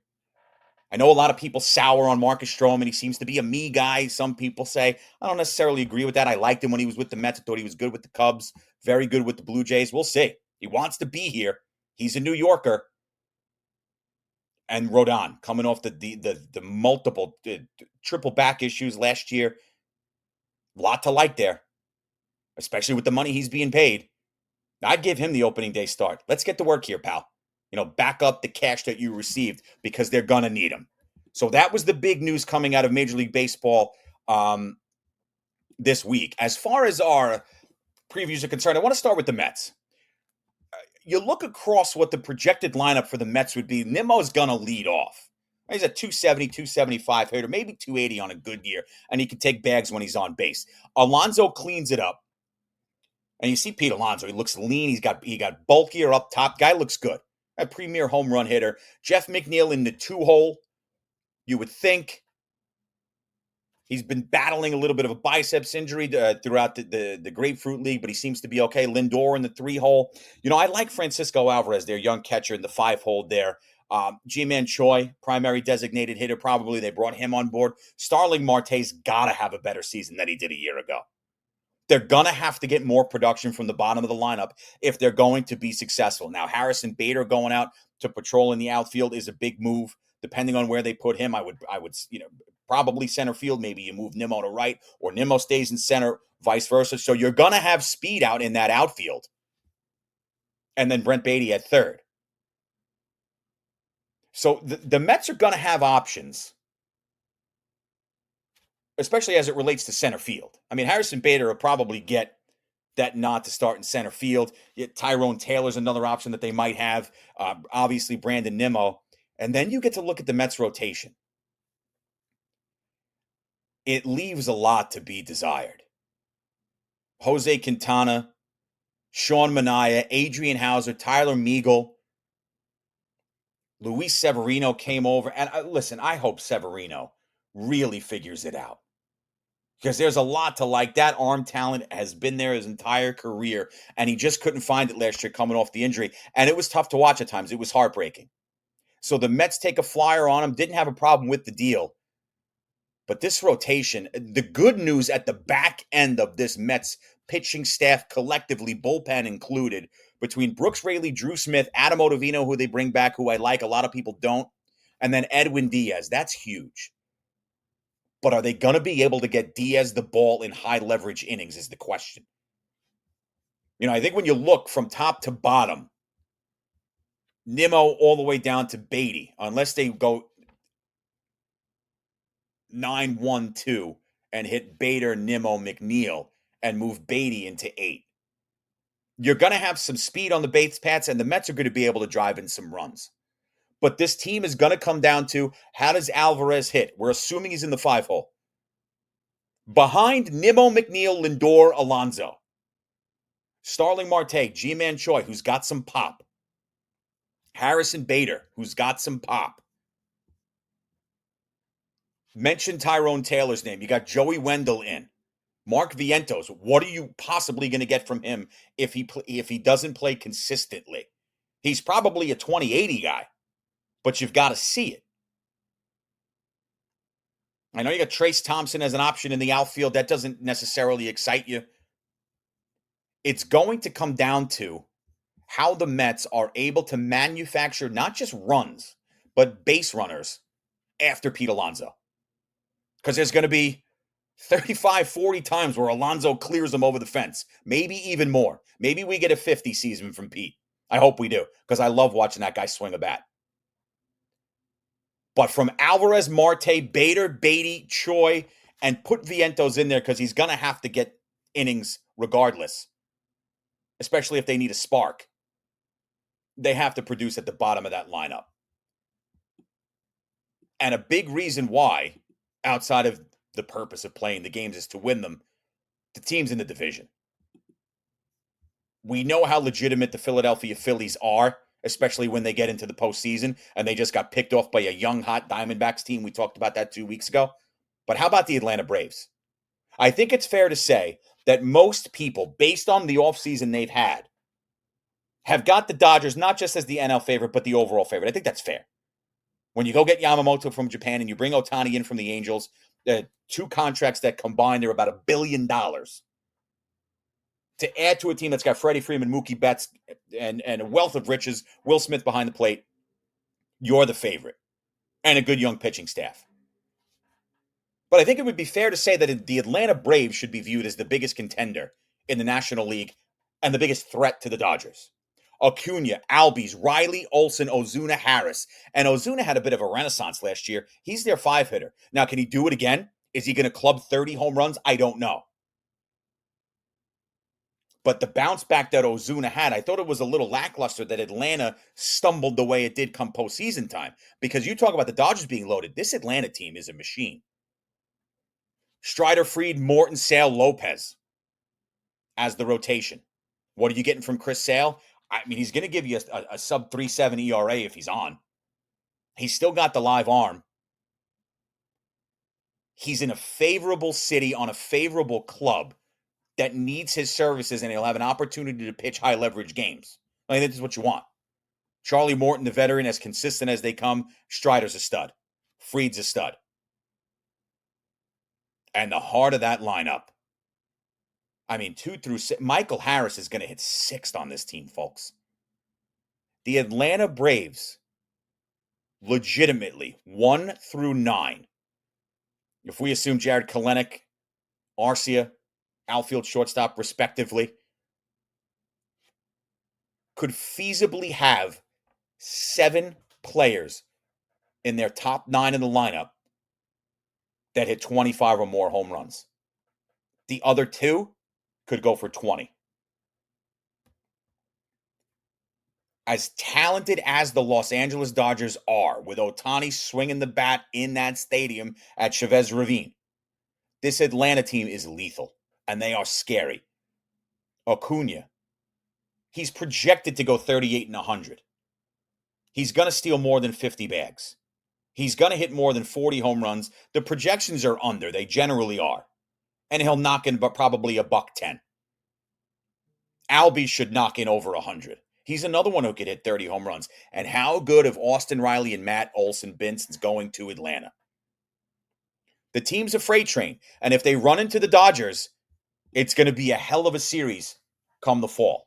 I know a lot of people sour on Marcus Stroman. He seems to be a me guy, some people say. I don't necessarily agree with that. I liked him when he was with the Mets. I thought he was good with the Cubs, very good with the Blue Jays. We'll see. He wants to be here. He's a New Yorker. And Rodon, coming off the multiple triple back issues last year. A lot to like there, especially with the money he's being paid. I'd give him the opening day start. Let's get to work here, pal. Back up the cash that you received because they're going to need him. So that was the big news coming out of Major League Baseball this week. As far as our previews are concerned, I want to start with the Mets. You look across what the projected lineup for the Mets would be. Nimmo's going to lead off. He's a 270, 275 hitter, maybe 280 on a good year, and he can take bags when he's on base. Alonso cleans it up. And you see Pete Alonso, he looks lean. He got bulkier up top. Guy looks good. A premier home run hitter. Jeff McNeil in the 2-hole. You would think he's been battling a little bit of a biceps injury throughout the Grapefruit League, but he seems to be okay. Lindor in the 3-hole. I like Francisco Alvarez, their young catcher, in the 5-hole there. Ji-Man Choi, primary designated hitter, probably. They brought him on board. Starling Marte's got to have a better season than he did a year ago. They're going to have to get more production from the bottom of the lineup if they're going to be successful. Now, Harrison Bader going out to patrol in the outfield is a big move. Depending on where they put him, I would probably center field. Maybe you move Nimmo to right, or Nimmo stays in center, vice versa. So you're going to have speed out in that outfield. And then Brent Beatty at third. So the Mets are going to have options, especially as it relates to center field. I mean, Harrison Bader will probably get that nod to start in center field. Tyrone Taylor's another option that they might have. Obviously, Brandon Nimmo. And then you get to look at the Mets rotation. it leaves a lot to be desired. Jose Quintana, Sean Manaea, Adrian Hauser, Tyler Meagle, Luis Severino came over. And listen, I hope Severino really figures it out, because there's a lot to like. That arm talent has been there his entire career, and he just couldn't find it last year coming off the injury. And it was tough to watch at times. It was heartbreaking. So the Mets take a flyer on him, didn't have a problem with the deal. But this rotation, the good news at the back end of this Mets pitching staff collectively, bullpen included, between Brooks Raley, Drew Smith, Adam Ottavino, who they bring back, who I like, a lot of people don't, and then Edwin Diaz. That's huge. But are they going to be able to get Diaz the ball in high leverage innings is the question. I think when you look from top to bottom, Nimmo all the way down to Beatty, unless they go 9-1-2 and hit Bader, Nimmo, McNeil, and move Beatty into 8. You're going to have some speed on the base paths, and the Mets are going to be able to drive in some runs. But this team is going to come down to, how does Alvarez hit? We're assuming he's in the 5-hole. Behind Nimmo, McNeil, Lindor, Alonso. Starling Marte, G-Man Choi, who's got some pop. Harrison Bader, who's got some pop. Mention Tyrone Taylor's name. You got Joey Wendell in. Mark Vientos, what are you possibly going to get from him if he doesn't play consistently? He's probably a 2080 guy, but you've got to see it. I know you got Trace Thompson as an option in the outfield. That doesn't necessarily excite you. It's going to come down to how the Mets are able to manufacture not just runs, but base runners after Pete Alonso. Because there's going to be 35, 40 times where Alonso clears them over the fence. Maybe even more. Maybe we get a 50 season from Pete. I hope we do, because I love watching that guy swing a bat. But from Alvarez, Marte, Bader, Beatty, Choi, and put Vientos in there, because he's going to have to get innings regardless, especially if they need a spark. They have to produce at the bottom of that lineup. And a big reason why, outside of the purpose of playing the games, is to win them, the teams in the division. We know how legitimate the Philadelphia Phillies are, especially when they get into the postseason, and they just got picked off by a young, hot Diamondbacks team. We talked about that 2 weeks ago. But how about the Atlanta Braves? I think it's fair to say that most people, based on the offseason they've had, have got the Dodgers not just as the NL favorite, but the overall favorite. I think that's fair. When you go get Yamamoto from Japan and you bring Ohtani in from the Angels, two contracts that combined are about $1 billion. To add to a team that's got Freddie Freeman, Mookie Betts, and a wealth of riches, Will Smith behind the plate, you're the favorite. And a good young pitching staff. But I think it would be fair to say that the Atlanta Braves should be viewed as the biggest contender in the National League and the biggest threat to the Dodgers. Acuna, Albies, Riley, Olsen, Ozuna, Harris. And Ozuna had a bit of a renaissance last year. He's their 5-hitter. Now, can he do it again? Is he going to club 30 home runs? I don't know. But the bounce back that Ozuna had, I thought it was a little lackluster that Atlanta stumbled the way it did come postseason time. Because you talk about the Dodgers being loaded. This Atlanta team is a machine. Strider, Fried, Morton, Sale, Lopez as the rotation. What are you getting from Chris Sale? I mean, he's going to give you a sub 3.7 ERA if he's on. He's still got the live arm. He's in a favorable city on a favorable club that needs his services, and he'll have an opportunity to pitch high leverage games. I think this is what you want. Charlie Morton, the veteran, as consistent as they come. Strider's a stud. Fried's a stud. And the heart of that lineup, I mean, 2 through 6. Michael Harris is going to hit 6th on this team, folks. The Atlanta Braves, legitimately, 1 through 9. If we assume Jared Kelenic, Arcia, outfield shortstop, respectively, could feasibly have 7 players in their top 9 in the lineup that hit 25 or more home runs. The other 2 could go for 20. As talented as the Los Angeles Dodgers are, with Ohtani swinging the bat in that stadium at Chavez Ravine, This Atlanta team is lethal, and they are scary. Acuna, he's projected to go 38 and 100. He's going to steal more than 50 bags. He's going to hit more than 40 home runs. The projections are under. They generally are. And he'll knock in probably $110. Albie should knock in over 100. He's another one who could hit 30 home runs. And how good have Austin Riley and Matt Olson been since going to Atlanta? The team's a freight train. And if they run into the Dodgers, it's going to be a hell of a series come the fall.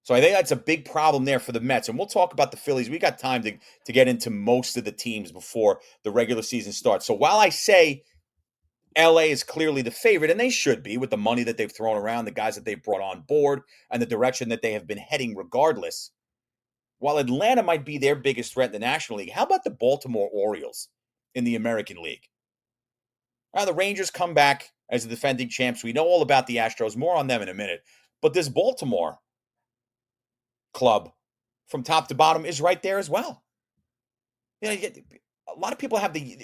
So I think that's a big problem there for the Mets. And we'll talk about the Phillies. We got time to get into most of the teams before the regular season starts. So while I say LA is clearly the favorite, and they should be with the money that they've thrown around, the guys that they've brought on board, and the direction that they have been heading regardless, while Atlanta might be their biggest threat in the National League, how about the Baltimore Orioles in the American League? The Rangers come back as the defending champs. We know all about the Astros. More on them in a minute. But this Baltimore club from top to bottom is right there as well. A lot of people have the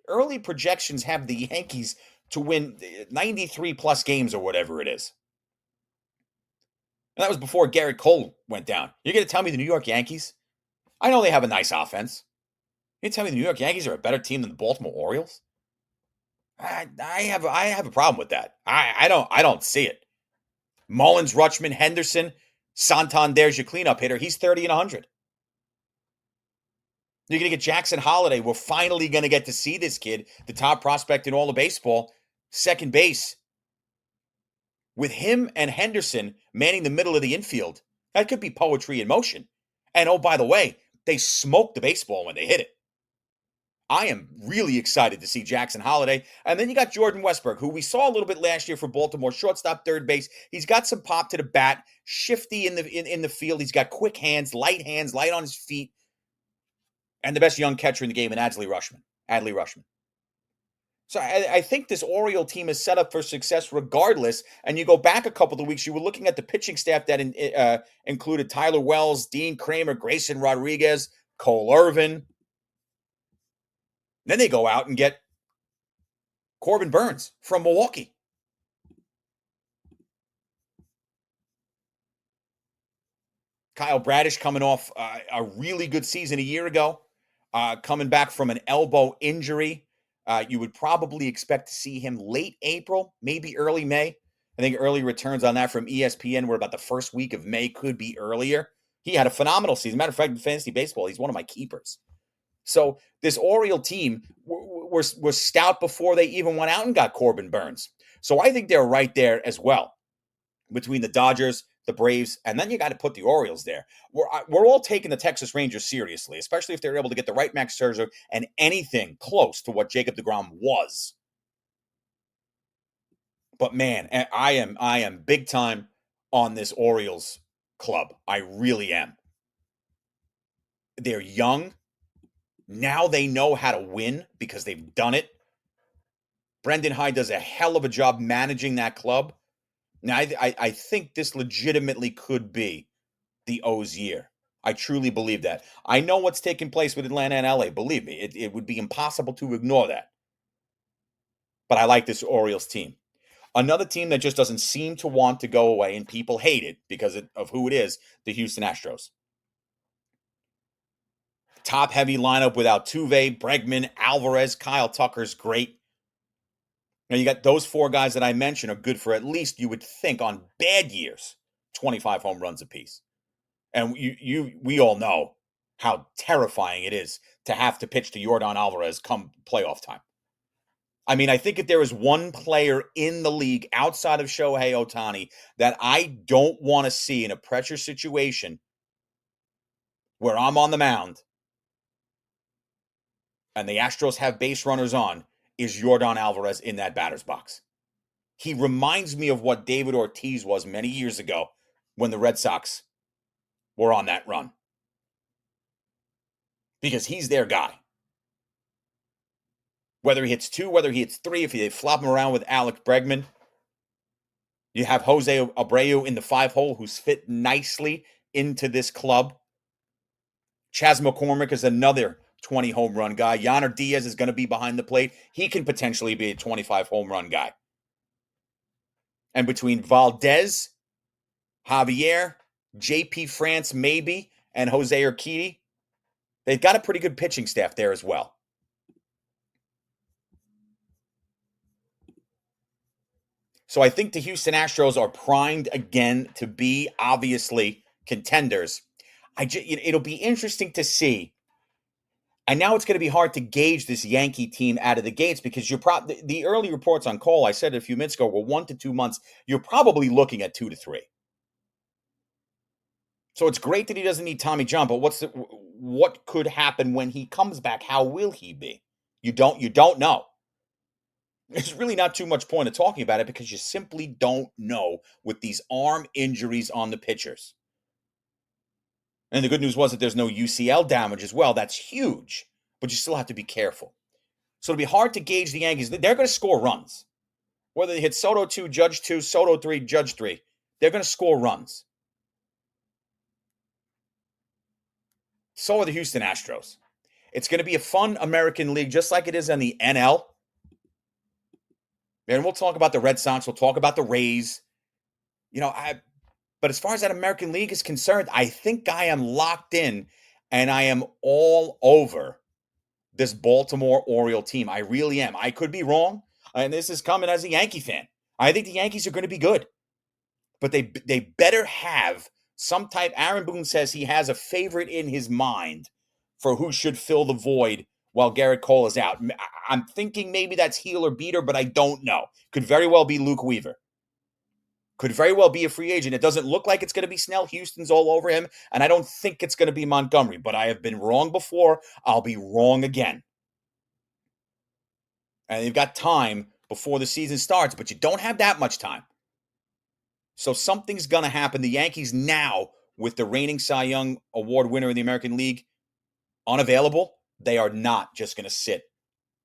early projections have the Yankees to win 93 plus games or whatever it is. And that was before Garrett Cole went down. You're going to tell me the New York Yankees? I know they have a nice offense. You're going to tell me the New York Yankees are a better team than the Baltimore Orioles? I have a problem with that. I don't see it. Mullins, Rutschman, Henderson, Santander's your cleanup hitter. He's 30 and 100. You're going to get Jackson Holiday. We're finally going to get to see this kid, the top prospect in all of baseball, second base. With him and Henderson manning the middle of the infield, that could be poetry in motion. And oh, by the way, they smoke the baseball when they hit it. I am really excited to see Jackson Holiday. And then you got Jordan Westburg, who we saw a little bit last year for Baltimore, shortstop, third base. He's got some pop to the bat, shifty in the field. He's got quick hands, light on his feet. And the best young catcher in the game, Adley Rutschman. So I think this Oriole team is set up for success regardless. And you go back a couple of weeks, you were looking at the pitching staff that included Tyler Wells, Dean Kramer, Grayson Rodriguez, Cole Irvin. Then they go out and get Corbin Burns from Milwaukee. Kyle Bradish coming off a really good season a year ago, coming back from an elbow injury. You would probably expect to see him late April, maybe early May. I think early returns on that from ESPN were about the first week of May, could be earlier. He had a phenomenal season. Matter of fact, in fantasy baseball, he's one of my keepers. So this Oriole team was stout before they even went out and got Corbin Burns. So I think they're right there as well between the Dodgers, the Braves, and then you got to put the Orioles there. We're all taking the Texas Rangers seriously, especially if they're able to get the right Max Scherzer and anything close to what Jacob deGrom was. But man, I am big time on this Orioles club. I really am. They're young. Now they know how to win because they've done it. Brendan Hyde does a hell of a job managing that club. Now, I think this legitimately could be the O's year. I truly believe that. I know what's taking place with Atlanta and LA. Believe me, it would be impossible to ignore that. But I like this Orioles team. Another team that just doesn't seem to want to go away, and people hate it because of who it is, the Houston Astros. Top-heavy lineup with Altuve, Bregman, Alvarez, Kyle Tucker's great. Now, you got those four guys that I mentioned are good for at least, you would think, on bad years, 25 home runs apiece. And we all know how terrifying it is to have to pitch to Yordan Alvarez come playoff time. I mean, I think if there is one player in the league outside of Shohei Ohtani that I don't want to see in a pressure situation where I'm on the mound and the Astros have base runners on, is Yordan Alvarez in that batter's box. He reminds me of what David Ortiz was many years ago when the Red Sox were on that run. Because he's their guy. Whether he hits two, whether he hits three, if they flop him around with Alex Bregman. You have Jose Abreu in the 5-hole who's fit nicely into this club. Chas McCormick is another 20 home run guy. Yainer Diaz is going to be behind the plate. He can potentially be a 25 home run guy. And between Valdez, Javier, JP France maybe, and Jose Urquidy, they've got a pretty good pitching staff there as well. So I think the Houston Astros are primed again to be, obviously, contenders. It'll be interesting to see. And now it's going to be hard to gauge this Yankee team out of the gates because the early reports on Cole, I said a few minutes ago, were 1 to 2 months. You're probably looking at 2 to 3. So it's great that he doesn't need Tommy John, but what could happen when he comes back? How will he be? You don't know. There's really not too much point of talking about it because you simply don't know with these arm injuries on the pitchers. And the good news was that there's no UCL damage as well. That's huge, but you still have to be careful. So it'll be hard to gauge the Yankees. They're going to score runs. Whether they hit Soto 2, Judge 2, Soto 3, Judge 3, they're going to score runs. So are the Houston Astros. It's going to be a fun American League, just like it is in the NL. And we'll talk about the Red Sox. We'll talk about the Rays. But as far as that American League is concerned, I think I am locked in and I am all over this Baltimore Oriole team. I really am. I could be wrong. And this is coming as a Yankee fan. I think the Yankees are going to be good. But they better have some type. Aaron Boone says he has a favorite in his mind for who should fill the void while Garrett Cole is out. I'm thinking maybe that's heel or beater, but I don't know. Could very well be Luke Weaver. Could very well be a free agent. It doesn't look like it's going to be Snell. Houston's all over him. And I don't think it's going to be Montgomery. But I have been wrong before. I'll be wrong again. And you've got time before the season starts, but you don't have that much time. So something's going to happen. The Yankees now, with the reigning Cy Young Award winner in the American League unavailable, they are not just going to sit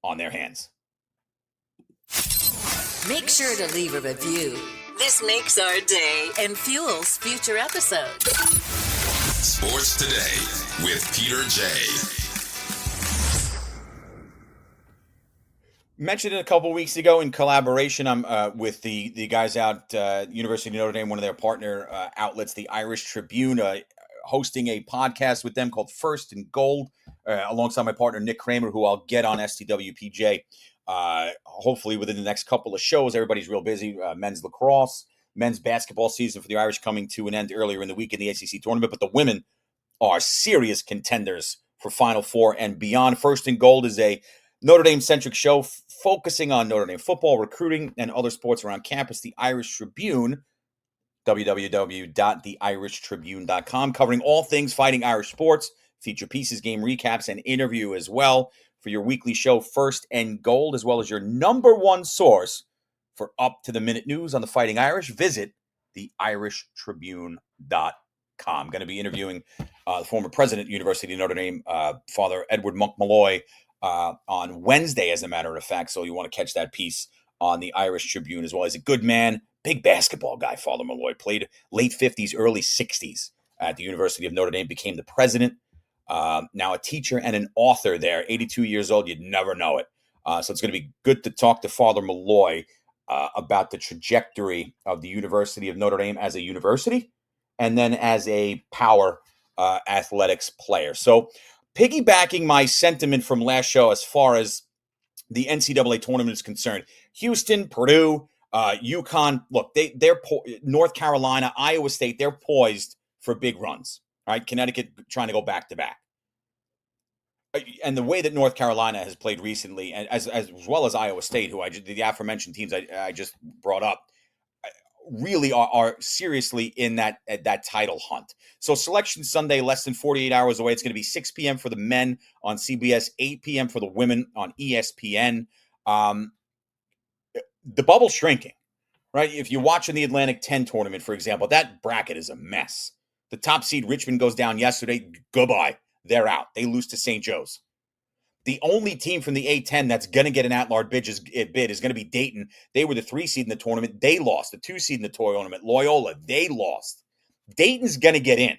on their hands. Make sure to leave a review. This makes our day and fuels future episodes. Sports Today with Peter J. Mentioned it a couple weeks ago in collaboration with the guys out University of Notre Dame, one of their partner outlets, the Irish Tribune, hosting a podcast with them called First and Gold, alongside my partner Nick Kramer, who I'll get on STWPJ hopefully within the next couple of shows. Everybody's real busy. Men's lacrosse, men's basketball season for the Irish coming to an end earlier in the week in the ACC tournament, but the women are serious contenders for Final Four and beyond. First and Gold is a Notre Dame-centric show focusing on Notre Dame football, recruiting, and other sports around campus. The Irish Tribune, www.theirishtribune.com, covering all things Fighting Irish sports, feature pieces, game recaps, and interview as well for your weekly show, First and Gold, as well as your number one source for up-to-the-minute news on the Fighting Irish. Visit theirishtribune.com. Going to be interviewing the former president of University of Notre Dame, Father Edward Monk Malloy, on Wednesday, as a matter of fact. So you want to catch that piece on the Irish Tribune as well. He's a good man, big basketball guy, Father Malloy. Played late 50s, early 60s at the University of Notre Dame, became the president, now a teacher and an author there, 82 years old. You'd never know it. So it's going to be good to talk to Father Malloy about the trajectory of the University of Notre Dame as a university and then as a power athletics player. So piggybacking my sentiment from last show as far as the NCAA tournament is concerned, Houston, Purdue, UConn, look, they're North Carolina, Iowa State, they're poised for big runs. All right, Connecticut trying to go back-to-back. And the way that North Carolina has played recently, and as well as Iowa State, who the aforementioned teams I just brought up, really are seriously in that title hunt. So Selection Sunday, less than 48 hours away. It's going to be 6 p.m. for the men on CBS, 8 p.m. for the women on ESPN. The bubble's shrinking, right? If you're watching the Atlantic 10 tournament, for example, that bracket is a mess. The top seed, Richmond, goes down yesterday. Goodbye. They're out. They lose to St. Joe's. The only team from the A10 that's going to get an at-large bid is going to be Dayton. They were the 3 seed in the tournament. They lost. The 2 seed in the tournament, Loyola, they lost. Dayton's going to get in.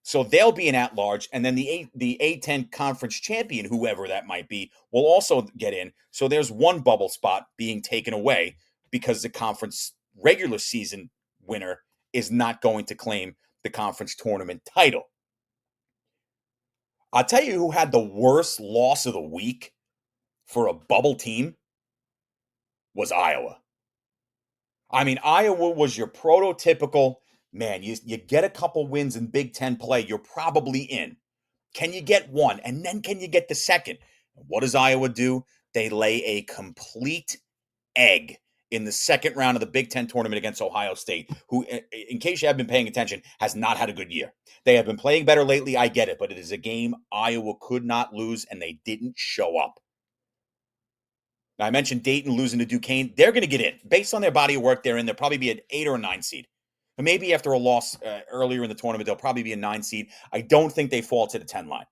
So they'll be an at-large, and then the A10 conference champion, whoever that might be, will also get in. So there's one bubble spot being taken away because the conference regular season winner is not going to claim the conference tournament title. I'll tell you who had the worst loss of the week for a bubble team was Iowa. I mean, Iowa was your prototypical, man, you get a couple wins in Big Ten play, you're probably in. Can you get one? And then can you get the second? What does Iowa do? They lay a complete egg in the second round of the Big Ten tournament against Ohio State, who, in case you have been paying attention, has not had a good year. They have been playing better lately, I get it, but it is a game Iowa could not lose, and they didn't show up. Now, I mentioned Dayton losing to Duquesne. They're going to get in. Based on their body of work, they're in. They'll probably be an 8 or a 9 seed. And maybe after a loss earlier in the tournament, they'll probably be a 9 seed. I don't think they fall to the 10 line.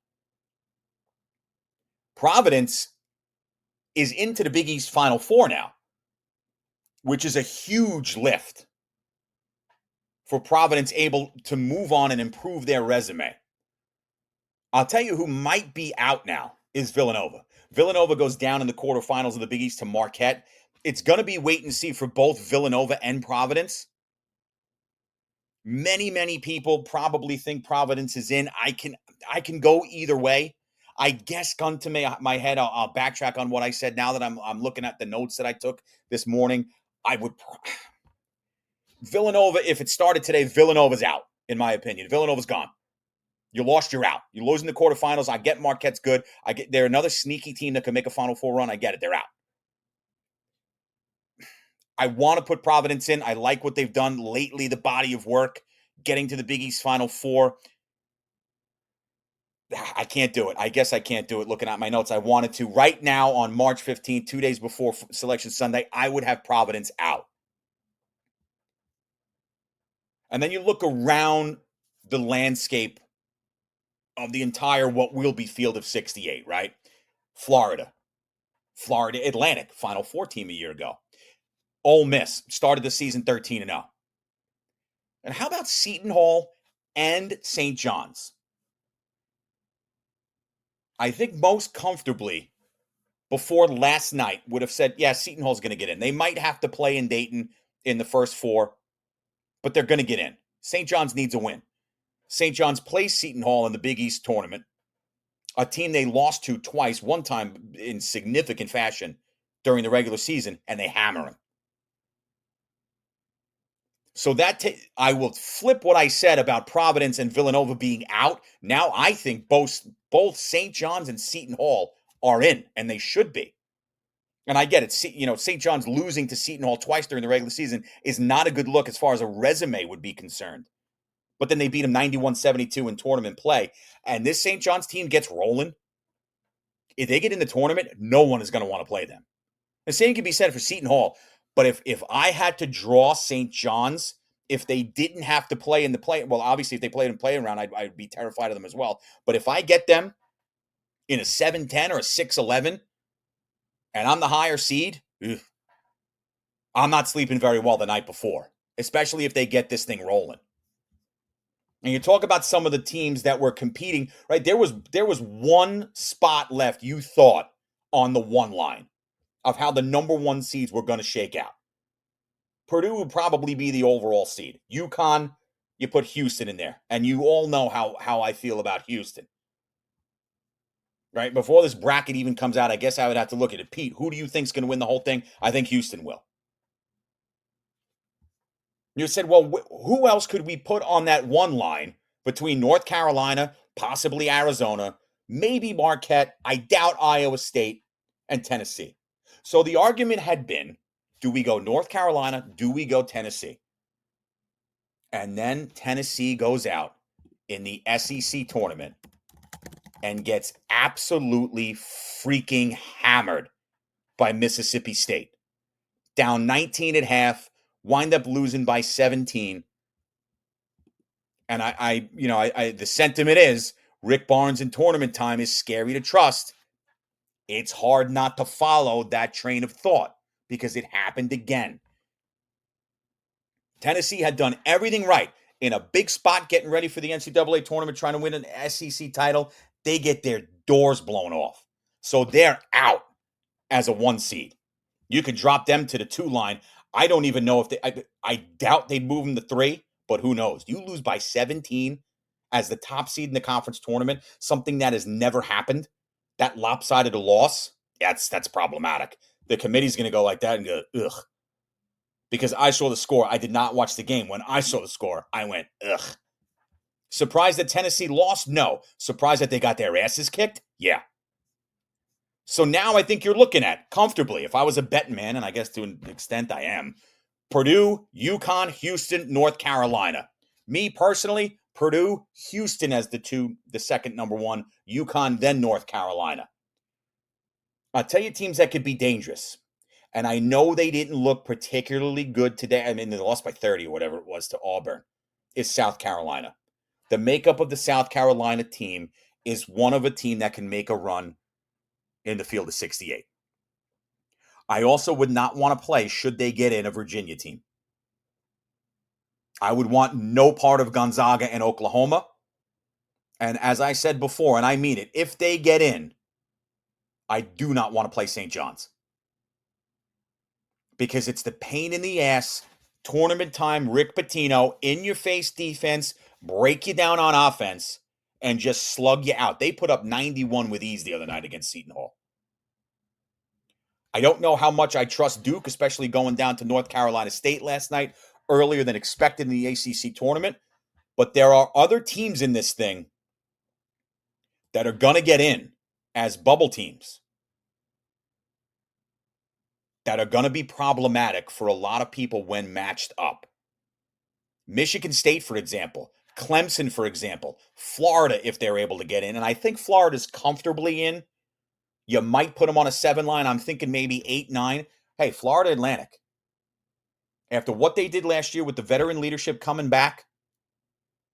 Providence is into the Big East Final Four now, which is a huge lift for Providence, able to move on and improve their resume. I'll tell you who might be out now is Villanova. Villanova goes down in the quarterfinals of the Big East to Marquette. It's going to be wait and see for both Villanova and Providence. Many people probably think Providence is in. I can go either way. I guess, gun to my head, I'll backtrack on what I said. Now that I'm looking at the notes that I took this morning, I would Villanova. If it started today, Villanova's out. In my opinion, Villanova's gone. You lost, you're out. You're losing the quarterfinals. I get Marquette's good. They're another sneaky team that can make a Final Four run. I get it. They're out. I want to put Providence in. I like what they've done lately, the body of work, getting to the Big East Final Four. I can't do it. I guess I can't do it looking at my notes. I wanted to. Right now on March 15th, 2 days before Selection Sunday, I would have Providence out. And then you look around the landscape of the entire what will be field of 68, right? Florida Atlantic, Final Four team a year ago. Ole Miss started the season 13-0. And how about Seton Hall and St. John's? I think most comfortably before last night would have said, yeah, Seton Hall's going to get in. They might have to play in Dayton in the first 4, but they're going to get in. St. John's needs a win. St. John's plays Seton Hall in the Big East tournament, a team they lost to twice, one time in significant fashion during the regular season, and they hammer them. So I will flip what I said about Providence and Villanova being out. Now I think both St. John's and Seton Hall are in, and they should be. And I get it. St. John's losing to Seton Hall twice during the regular season is not a good look as far as a resume would be concerned. But then they beat them 91-72 in tournament play. And this St. John's team gets rolling. If they get in the tournament, no one is going to want to play them. The same can be said for Seton Hall. But if I had to draw St. John's, if they didn't have to play in the play, well, obviously if they played in play-in round, I'd be terrified of them as well. But if I get them in a 7-10 or a 6-11, and I'm the higher seed, I'm not sleeping very well the night before, especially if they get this thing rolling. And you talk about some of the teams that were competing, right? There was one spot left, you thought, on the one line of how the number 1 seeds were going to shake out. Purdue would probably be the overall seed. UConn, you put Houston in there. And you all know how I feel about Houston. Right? Before this bracket even comes out, I guess I would have to look at it. Pete, who do you think is going to win the whole thing? I think Houston will. You said, well, who else could we put on that one line between North Carolina, possibly Arizona, maybe Marquette, I doubt Iowa State, and Tennessee? So the argument had been, do we go North Carolina? Do we go Tennessee? And then Tennessee goes out in the SEC tournament and gets absolutely freaking hammered by Mississippi State. Down 19 at half, wind up losing by 17. And the sentiment is Rick Barnes in tournament time is scary to trust. It's hard not to follow that train of thought because it happened again. Tennessee had done everything right. in a big spot getting ready for the NCAA tournament, trying to win an SEC title, they get their doors blown off. So they're out as a 1 seed. You could drop them to the 2 line. I don't even know if I doubt they'd move them to 3, but who knows? You lose by 17 as the top seed in the conference tournament, something that has never happened. That lopsided loss, that's problematic. The committee's going to go like that and go, ugh. Because I saw the score. I did not watch the game. When I saw the score, I went, ugh. Surprised that Tennessee lost? No. Surprised that they got their asses kicked? Yeah. So now I think you're looking at, comfortably, if I was a betting man, and I guess to an extent I am, Purdue, UConn, Houston, North Carolina. Me personally, Purdue, Houston as the second number 1, UConn, then North Carolina. I'll tell you teams that could be dangerous. And I know they didn't look particularly good today. I mean, they lost by 30 or whatever it was to Auburn, is South Carolina. The makeup of the South Carolina team is one of a team that can make a run in the field of 68. I also would not want to play, should they get in, a Virginia team. I would want no part of Gonzaga and Oklahoma. And as I said before, and I mean it, if they get in, I do not want to play St. John's. Because it's the pain in the ass, tournament time, Rick Pitino, in-your-face defense, break you down on offense, and just slug you out. They put up 91 with ease the other night against Seton Hall. I don't know how much I trust Duke, especially going down to North Carolina State last night, earlier than expected in the ACC tournament. But there are other teams in this thing that are going to get in as bubble teams that are going to be problematic for a lot of people when matched up. Michigan State, for example. Clemson, for example. Florida, if they're able to get in. And I think Florida's comfortably in. You might put them on a 7 line. I'm thinking maybe 8, 9. Hey, Florida Atlantic. After what they did last year with the veteran leadership coming back,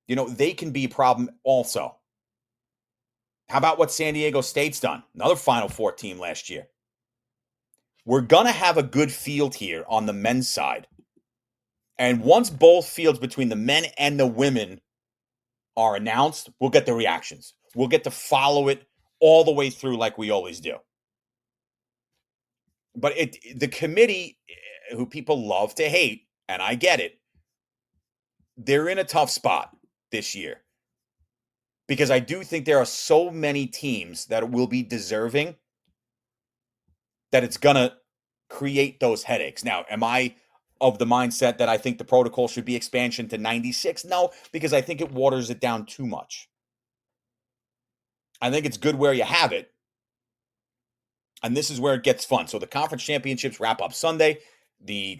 they can be a problem also. How about what San Diego State's done? Another Final Four team last year. We're going to have a good field here on the men's side. And once both fields between the men and the women are announced, we'll get the reactions. We'll get to follow it all the way through like we always do. But the committee, who people love to hate, and I get it, they're in a tough spot this year. Because I do think there are so many teams that will be deserving that it's going to create those headaches. Now, am I of the mindset that I think the protocol should be expansion to 96? No, because I think it waters it down too much. I think it's good where you have it. And this is where it gets fun. So the conference championships wrap up Sunday. The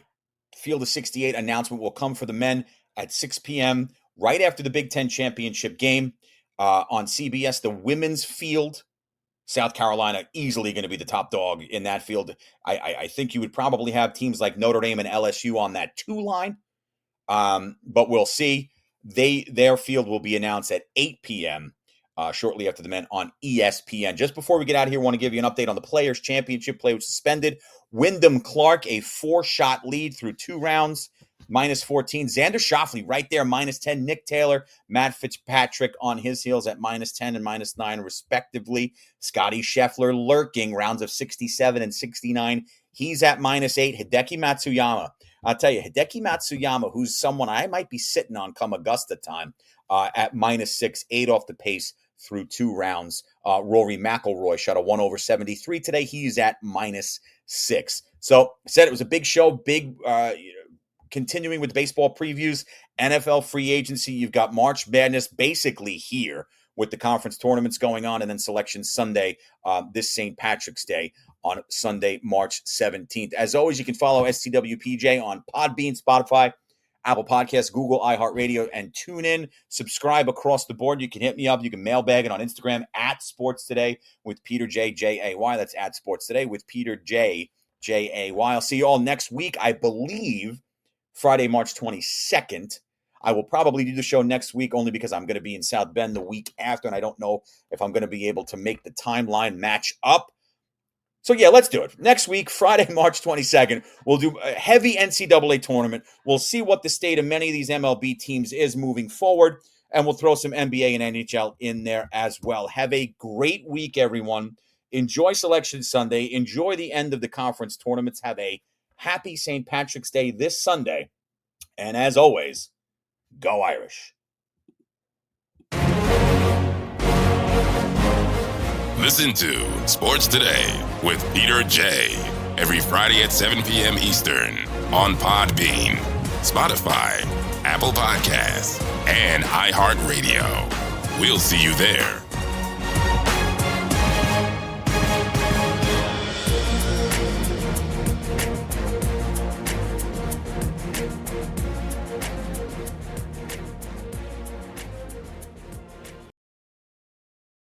Field of 68 announcement will come for the men at 6 p.m. right after the Big Ten championship game on CBS. The women's field, South Carolina easily going to be the top dog in that field. I think you would probably have teams like Notre Dame and LSU on that 2 line, but we'll see. Their field will be announced at 8 p.m. Shortly after the men on ESPN. Just before we get out of here, I want to give you an update on the Players' Championship. Play was suspended. Wyndham Clark, a 4-shot lead through 2 rounds, -14. Xander Schauffele right there, -10. Nick Taylor, Matt Fitzpatrick on his heels at -10 and -9, respectively. Scotty Scheffler lurking, rounds of 67 and 69. He's at -8. Hideki Matsuyama. I'll tell you, Hideki Matsuyama, who's someone I might be sitting on come Augusta time, at -6, 8 off the pace through 2 rounds. Rory McIlroy shot a 1/73 today. He's at -6. So I said it was a big show, continuing with baseball previews, NFL free agency. You've got March Madness basically here with the conference tournaments going on, and then Selection Sunday, this St. Patrick's Day on Sunday, March 17th. As always, you can follow STWPJ on Podbean, Spotify, Apple Podcasts, Google, iHeartRadio, and TuneIn. Subscribe across the board. You can hit me up. You can mailbag it on Instagram at Sports Today with Peter J. J-A-Y. That's at Sports Today with Peter J. J-A-Y. I'll see you all next week, I believe, Friday, March 22nd. I will probably do the show next week only because I'm going to be in South Bend the week after, and I don't know if I'm going to be able to make the timeline match up. So, yeah, let's do it. Next week, Friday, March 22nd, we'll do a heavy NCAA tournament. We'll see what the state of many of these MLB teams is moving forward, and we'll throw some NBA and NHL in there as well. Have a great week, everyone. Enjoy Selection Sunday. Enjoy the end of the conference tournaments. Have a happy St. Patrick's Day this Sunday. And as always, go Irish. Listen to Sports Today with Peter J. every Friday at 7 p.m. Eastern on Podbean, Spotify, Apple Podcasts, and iHeartRadio. We'll see you there.